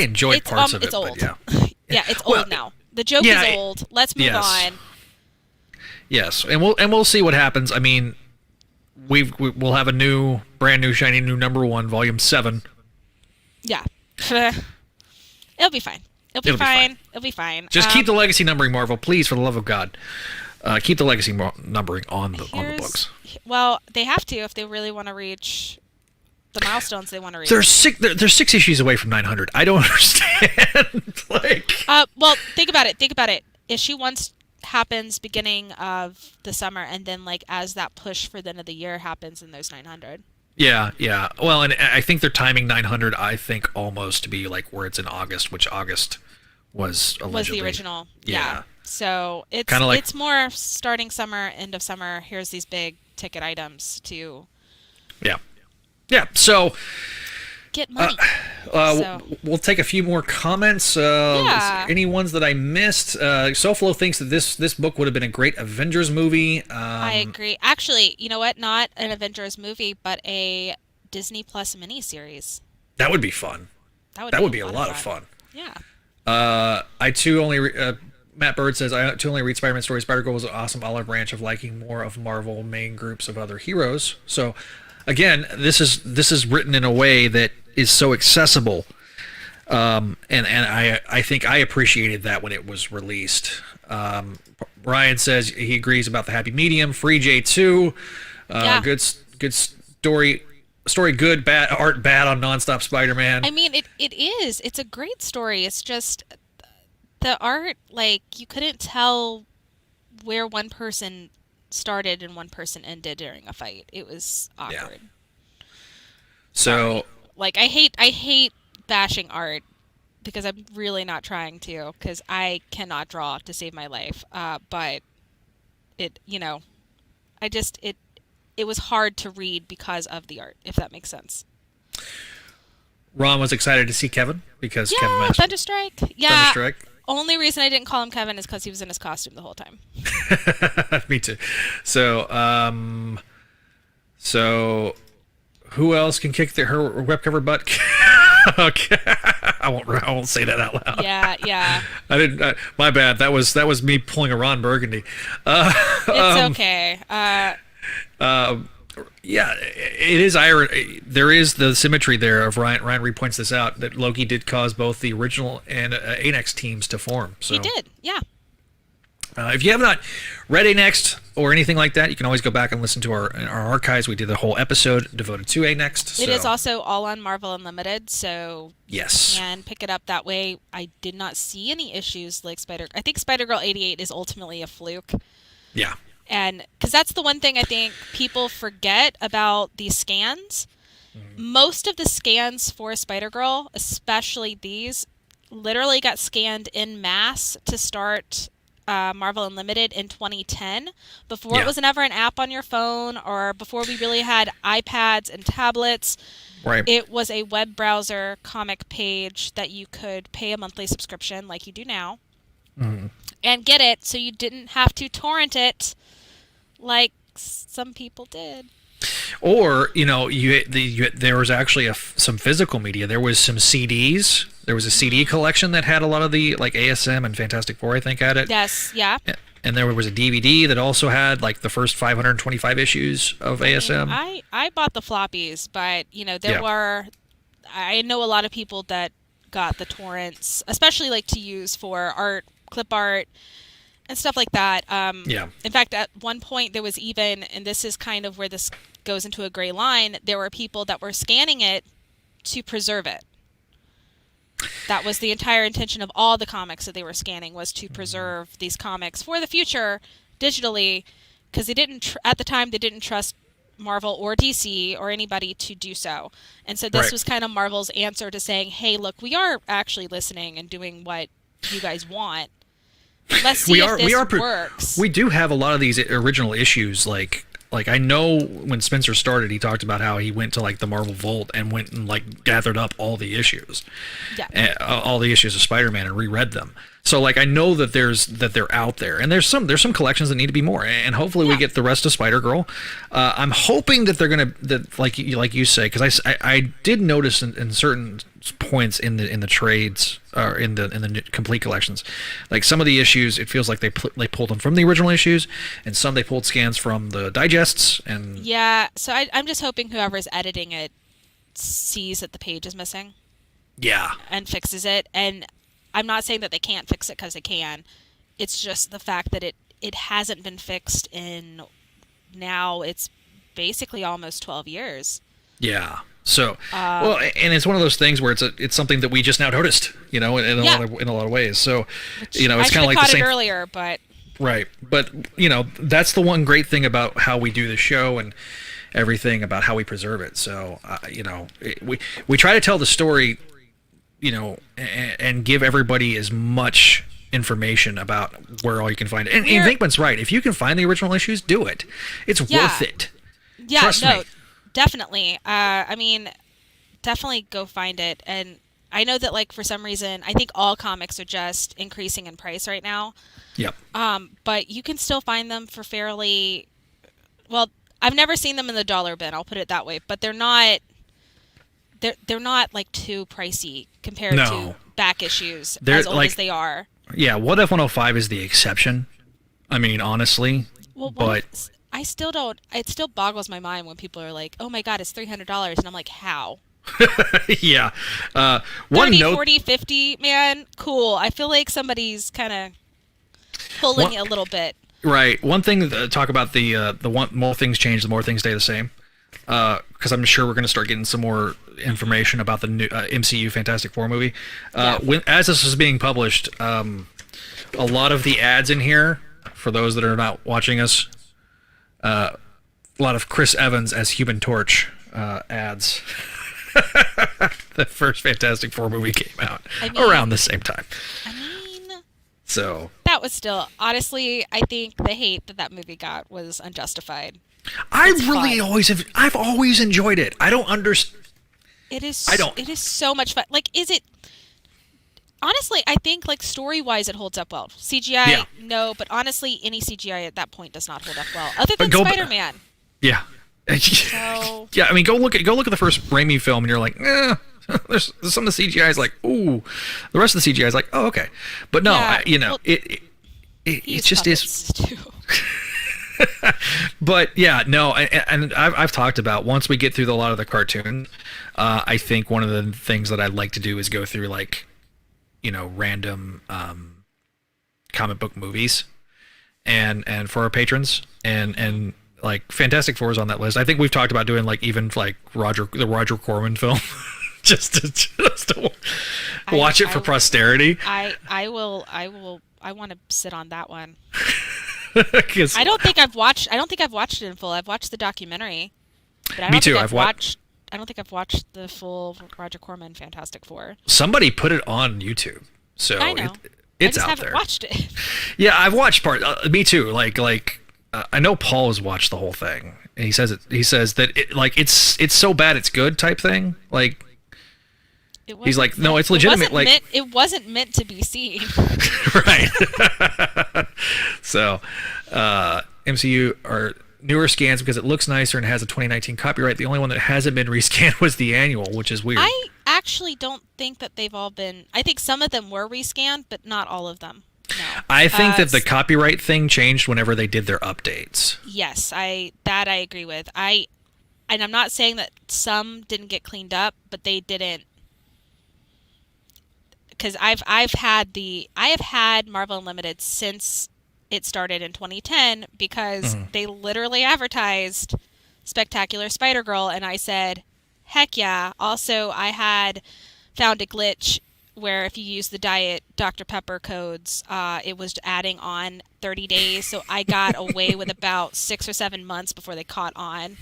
[SPEAKER 1] enjoyed parts of it,
[SPEAKER 2] it's old.
[SPEAKER 1] but yeah.
[SPEAKER 2] Yeah, it's
[SPEAKER 1] Well,
[SPEAKER 2] old now. The joke
[SPEAKER 1] yeah,
[SPEAKER 2] is old. Let's move
[SPEAKER 1] yes.
[SPEAKER 2] on.
[SPEAKER 1] Yes, and we'll see what happens. I mean, we'll have a brand new shiny new #1, Volume 7.
[SPEAKER 2] Yeah. It'll be fine. It'll be fine. It'll be fine.
[SPEAKER 1] Just keep the legacy numbering, Marvel, please, for the love of God. Keep the legacy numbering on the books.
[SPEAKER 2] Well, they have to if they really want to reach the milestones they want to reach.
[SPEAKER 1] They're 6 issues away from 900. I don't understand.
[SPEAKER 2] Well, think about it. Issue 1 happens beginning of the summer, and then as that push for the end of the year happens in those 900.
[SPEAKER 1] Yeah. Well, and I think they're timing 900. I think almost to be where it's in August, which August was allegedly
[SPEAKER 2] was the original. Yeah. So it's
[SPEAKER 1] Kinda
[SPEAKER 2] it's more starting summer, end of summer. Here's these big ticket items to
[SPEAKER 1] Yeah. So
[SPEAKER 2] get money.
[SPEAKER 1] we'll take a few more comments. Any ones that I missed? SoFlo thinks that this book would have been a great Avengers movie.
[SPEAKER 2] I agree. Actually, you know what? Not an Avengers movie, but a Disney Plus miniseries.
[SPEAKER 1] That would be fun. That would be a lot of fun.
[SPEAKER 2] Yeah.
[SPEAKER 1] I too only. Matt Bird says, I too only read Spider-Man stories. Spider-Girl was an awesome olive branch of liking more of Marvel main groups of other heroes. So, again, this is written in a way that is so accessible, and I think I appreciated that when it was released. Ryan says he agrees about the happy medium. Free J2, good story good, bad art bad on Nonstop Spider-Man.
[SPEAKER 2] I mean, it is. It's a great story. It's just the art, you couldn't tell where one person started and one person ended during a fight. It was awkward.
[SPEAKER 1] Yeah. So,
[SPEAKER 2] I hate bashing art because I'm really not trying to, because I cannot draw to save my life. But it was hard to read because of the art, if that makes sense.
[SPEAKER 1] Ron was excited to see Kevin because Kevin Master.
[SPEAKER 2] Thunderstrike. Yeah. Thunderstrike. Only reason I didn't call him Kevin is because he was in his costume the whole time.
[SPEAKER 1] Me too. So who else can kick her web cover butt? Okay. I won't say that out loud.
[SPEAKER 2] Yeah.
[SPEAKER 1] I didn't. My bad. That was me pulling a Ron Burgundy.
[SPEAKER 2] It's okay.
[SPEAKER 1] Yeah, it is. There is the symmetry there of Ryan. Ryan repoints this out that Loki did cause both the original and Anex teams to form. So
[SPEAKER 2] he did. Yeah.
[SPEAKER 1] If you have not read Anex or anything like that, you can always go back and listen to our archives. We did a whole episode devoted to Anex.
[SPEAKER 2] It is also all on Marvel Unlimited, so
[SPEAKER 1] yes,
[SPEAKER 2] you can pick it up that way. I did not see any issues like I think Spider-Girl 88 is ultimately a fluke.
[SPEAKER 1] Yeah.
[SPEAKER 2] And because that's the one thing I think people forget about these scans. Most of the scans for Spider-Girl, especially these, literally got scanned en masse to start Marvel Unlimited in 2010, before it was never an app on your phone, or before we really had iPads and tablets.
[SPEAKER 1] Right.
[SPEAKER 2] It was a web browser comic page that you could pay a monthly subscription like you do now, and get it, so you didn't have to torrent it like some people did.
[SPEAKER 1] Or, there was actually some physical media. There was some CDs. There was a CD collection that had a lot of the, ASM and Fantastic Four, I think, had it.
[SPEAKER 2] Yes, yeah.
[SPEAKER 1] And there was a DVD that also had, the first 525 issues of ASM.
[SPEAKER 2] I bought the floppies, but, there were... I know a lot of people that got the torrents, especially like to use for art, clip art, and stuff like that.
[SPEAKER 1] Yeah.
[SPEAKER 2] In fact, at one point there was even, and this is kind of where this goes into a gray line, there were people that were scanning it to preserve it. That was the entire intention of all the comics that they were scanning, was to preserve these comics for the future digitally, because they didn't at the time they didn't trust Marvel or DC or anybody to do so. And so this was kind of Marvel's answer to saying, hey, look, we are actually listening and doing what you guys want. Let's see if this works.
[SPEAKER 1] We do have a lot of these original issues. Like I know when Spencer started, he talked about how he went to like the Marvel Vault and went and like gathered up all the issues, all the issues of Spider-Man and reread them. So like I know that they're out there, and there's some collections that need to be more, and hopefully we get the rest of Spider-Girl. I'm hoping that they're gonna like you say, because I did notice in certain points in the trades or in the complete collections, like some of the issues, it feels like they pulled them from the original issues, and some they pulled scans from the digests. And
[SPEAKER 2] so I'm just hoping whoever's editing it sees that the page is missing, and fixes it. And I'm not saying that they can't fix it, because they can. It's just the fact that it hasn't been fixed in, now it's basically almost 12 years.
[SPEAKER 1] Yeah. So, well, and it's one of those things where it's something that we just now noticed, in a lot of ways. So, it's kind of like the same.
[SPEAKER 2] It earlier, but
[SPEAKER 1] right. But that's the one great thing about how we do the show and everything, about how we preserve it. So, we try to tell the story, and give everybody as much information about where all you can find it. And Vinkman's right. If you can find the original issues, do it. It's worth it.
[SPEAKER 2] Yeah,
[SPEAKER 1] Trust me.
[SPEAKER 2] Definitely. I mean, definitely go find it. And I know that, like, for some reason, I think all comics are just increasing in price right now.
[SPEAKER 1] Yep.
[SPEAKER 2] But you can still find them for fairly, well, I've never seen them in the dollar bin, I'll put it that way. But they're not like too pricey compared to back issues, as old as they are.
[SPEAKER 1] Yeah, What If 105 is the exception. I mean, honestly.
[SPEAKER 2] Well, but I still don't. It still boggles my mind when people are like, "Oh my God, it's $300," and I'm like, "How?"
[SPEAKER 1] Yeah.
[SPEAKER 2] 30, 40, 50, man, cool. I feel like somebody's kind of pulling it a little bit.
[SPEAKER 1] Right. One thing to talk about, the more things change, the more things stay the same. Because I'm sure we're going to start getting some more information about the new MCU Fantastic Four movie. As this is being published, a lot of the ads in here, for those that are not watching us, a lot of Chris Evans as Human Torch ads. The first Fantastic Four movie came out around the same time. So
[SPEAKER 2] that was still, honestly, I think the hate that movie got was unjustified.
[SPEAKER 1] I've always enjoyed it. I don't understand.
[SPEAKER 2] It is so much fun. Like, is it, honestly, I think, like, story-wise, it holds up well. CGI, no, but honestly, any CGI at that point does not hold up well, other than Spider-Man.
[SPEAKER 1] Yeah.
[SPEAKER 2] So,
[SPEAKER 1] yeah, I mean, go look at the first Raimi film, and you're like, there's some of the CGI is like, ooh. The rest of the CGI is like, oh, okay. But no, it just is.
[SPEAKER 2] Too.
[SPEAKER 1] But yeah, no, and I've talked about, once we get through a lot of the cartoons, I think one of the things that I'd like to do is go through, like, random comic book movies, and for our patrons, and like Fantastic Four is on that list. I think we've talked about doing, like, even like the Roger Corman film, just to watch it for posterity.
[SPEAKER 2] I want to sit on that one. I don't think I've watched it in full. I've watched the documentary. But I don't think I've watched the full Roger Corman Fantastic Four.
[SPEAKER 1] Somebody put it on YouTube, so
[SPEAKER 2] I know.
[SPEAKER 1] It's
[SPEAKER 2] I just
[SPEAKER 1] out
[SPEAKER 2] haven't
[SPEAKER 1] there.
[SPEAKER 2] Watched it.
[SPEAKER 1] Yeah, I've watched part. Me too. Like I know Paul has watched the whole thing, and he says that it's so bad it's good type thing. Like, he's like, no, it's legitimate.
[SPEAKER 2] It wasn't meant to be seen.
[SPEAKER 1] Right. So, MCU are newer scans because it looks nicer and has a 2019 copyright. The only one that hasn't been rescanned was the annual, which is weird.
[SPEAKER 2] I actually don't think that they've all been. I think some of them were rescanned, but not all of them. No.
[SPEAKER 1] I think that the copyright thing changed whenever they did their updates.
[SPEAKER 2] Yes, I agree with. And I'm not saying that some didn't get cleaned up, but they didn't. because I have had Marvel Unlimited since it started in 2010 because they literally advertised Spectacular Spider-Girl, and I said, heck yeah. Also, I had found a glitch where if you use the Diet Dr. Pepper codes, it was adding on 30 days, so I got away with about 6 or 7 months before they caught on.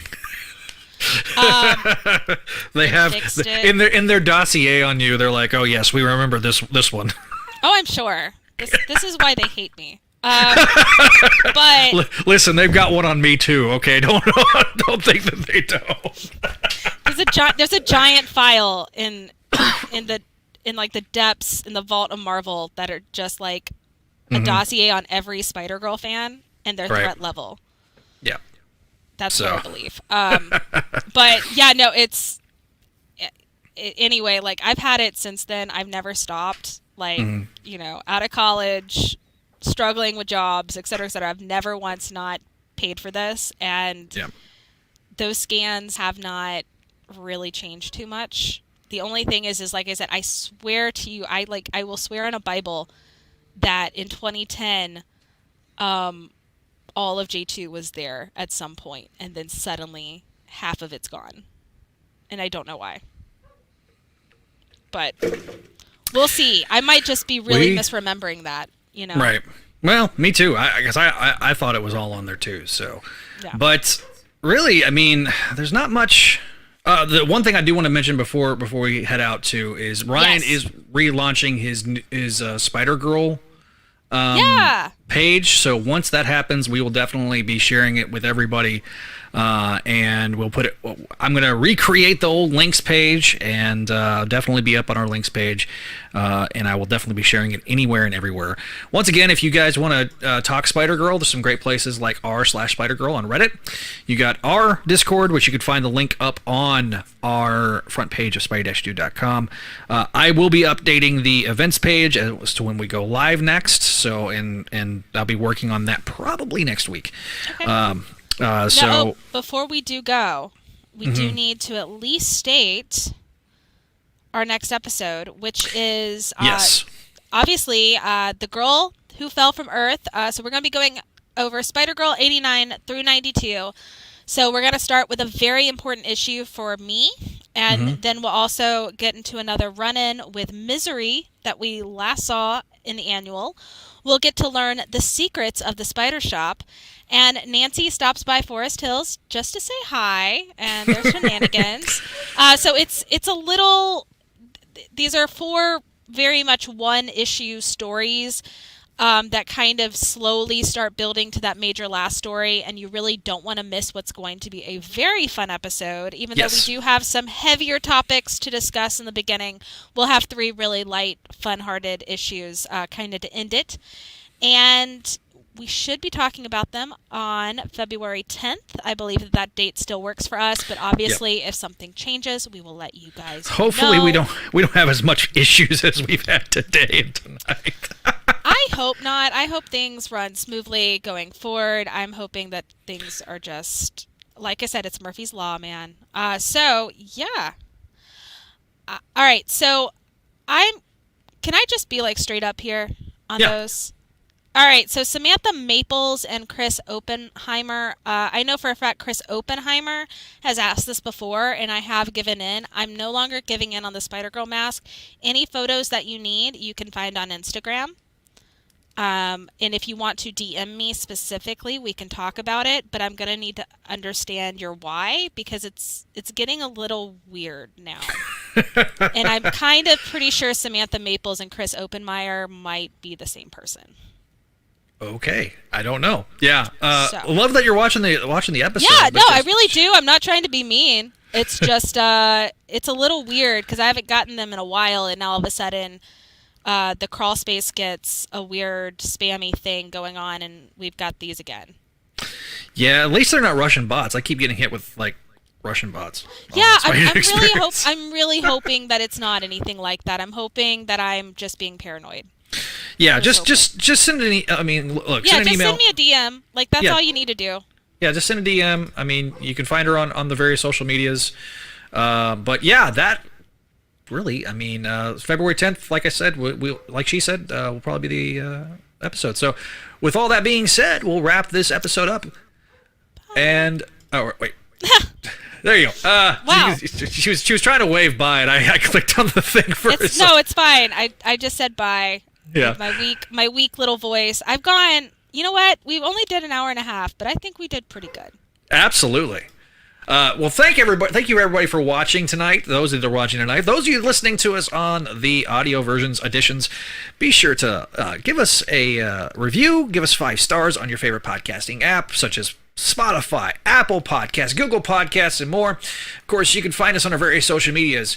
[SPEAKER 1] They have in their dossier on you. They're like, oh yes, we remember this one.
[SPEAKER 2] Oh, I'm sure. This is why they hate me. But
[SPEAKER 1] listen, they've got one on me too. Okay, don't think that they don't.
[SPEAKER 2] There's a giant file in like the depths in the vault of Marvel that are just like a dossier on every Spider-Girl fan and their threat level.
[SPEAKER 1] Yeah.
[SPEAKER 2] That's what I believe. But yeah, no, anyway, like I've had it since then. I've never stopped. Like, out of college, struggling with jobs, et cetera, et cetera. I've never once not paid for this. And those scans have not really changed too much. The only thing is like I said, I swear to you, I will swear on a Bible that in 2010, all of J2 was there at some point, and then suddenly half of it's gone. And I don't know why. But we'll see. I might just be really misremembering that,
[SPEAKER 1] Right. Well, me too. I guess I thought it was all on there too, so. Yeah. But really, I mean, there's not much. The one thing I do want to mention before we head out too is Ryan is relaunching his Spider-Girl page. So once that happens, we will definitely be sharing it with everybody, and we'll put it. I'm going to recreate the old links page and definitely be up on our links page, and I will definitely be sharing it anywhere and everywhere. Once again, if you guys want to talk Spider-Girl, there's some great places like r/Spider-Girl on Reddit. You got our Discord, which you could find the link up on our front page of spidey-dude.com. I will be updating the events page as to when we go live next. So and I'll be working on that probably next week. Okay. So
[SPEAKER 2] before we do go, we do need to at least state our next episode, which is obviously the girl who fell from Earth. So we're going to be going over Spider-Girl 89 through 92. So we're going to start with a very important issue for me, and then we'll also get into another run-in with Misery that we last saw in the annual. We'll get to learn the secrets of the Spider Shop, and Nancy stops by Forest Hills just to say hi, and there's shenanigans. So it's a little. These are 4 very much one-issue stories that kind of slowly start building to that major last story, and you really don't want to miss what's going to be a very fun episode. Even though we do have some heavier topics to discuss in the beginning, we'll have 3 really light, fun-hearted issues kind of to end it. And we should be talking about them on February 10th. I believe that date still works for us, but obviously if something changes, we will let you guys
[SPEAKER 1] Hopefully
[SPEAKER 2] know.
[SPEAKER 1] we don't have as much issues as we've had today and tonight.
[SPEAKER 2] I hope not. I hope things run smoothly going forward. I'm hoping that things are just, like I said, it's Murphy's Law, man. So, yeah. All right, so can I just be like straight up here on those? All right, so Samantha Maples and Chris Oppenheimer. I know for a fact Chris Oppenheimer has asked this before, and I have given in. I'm no longer giving in on the Spider-Girl mask. Any photos that you need, you can find on Instagram. And if you want to DM me specifically, we can talk about it, but I'm going to need to understand your why, because it's getting a little weird now. And I'm kind of pretty sure Samantha Maples and Chris Oppenheimer might be the same person.
[SPEAKER 1] Okay, I don't know. Yeah, love that you're watching the episode.
[SPEAKER 2] Yeah, no, I really do. I'm not trying to be mean. It's just it's a little weird because I haven't gotten them in a while, and now all of a sudden, the crawl space gets a weird spammy thing going on, and we've got these again. Yeah,
[SPEAKER 1] at least they're not Russian bots. I keep getting hit with like Russian bots.
[SPEAKER 2] Yeah, I'm really hoping that it's not anything like that. I'm hoping that I'm just being paranoid.
[SPEAKER 1] Yeah, just send an email. I mean, look, send an email.
[SPEAKER 2] Send me a DM. Like, that's all you need to do.
[SPEAKER 1] Yeah, just send a DM. I mean, you can find her on the various social medias. But yeah, really, I mean, February 10th, like I said, like she said, will probably be the episode. So, with all that being said, we'll wrap this episode up. And wait. There you go.
[SPEAKER 2] Wow.
[SPEAKER 1] She was trying to wave bye, and I clicked on the thing first.
[SPEAKER 2] No, it's fine. I just said bye.
[SPEAKER 1] Yeah.
[SPEAKER 2] My weak little voice. I've gone. You know what? We only did an hour and a half, but I think we did pretty good.
[SPEAKER 1] Absolutely. Well, thank everybody. Thank you everybody for watching tonight. Those that are watching tonight, those of you listening to us on the audio versions, editions, be sure to give us a review. Give us 5 stars on your favorite podcasting app, such as Spotify, Apple Podcasts, Google Podcasts, and more. Of course, you can find us on our various social medias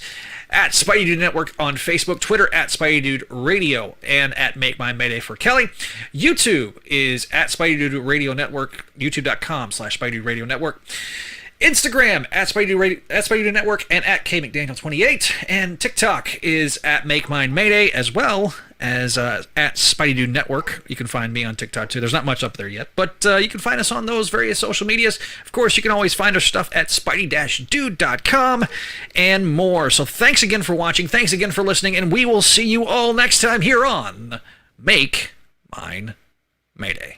[SPEAKER 1] at Spidey Dude Network on Facebook, Twitter at Spidey Dude Radio, and at Make My Mayday for Kelly. YouTube is at Spidey Dude Radio Network, youtube.com/Spidey Dude Radio Network. Instagram at Spidey Dude Network and at KMcDaniel28, and TikTok is at Make Mine Mayday, as well as at Spidey Dude Network. You can find me on TikTok too. There's not much up there yet, but you can find us on those various social medias. Of course, you can always find our stuff at spidey-dude.com and more. So thanks again for watching, thanks again for listening, and we will see you all next time here on Make Mine Mayday.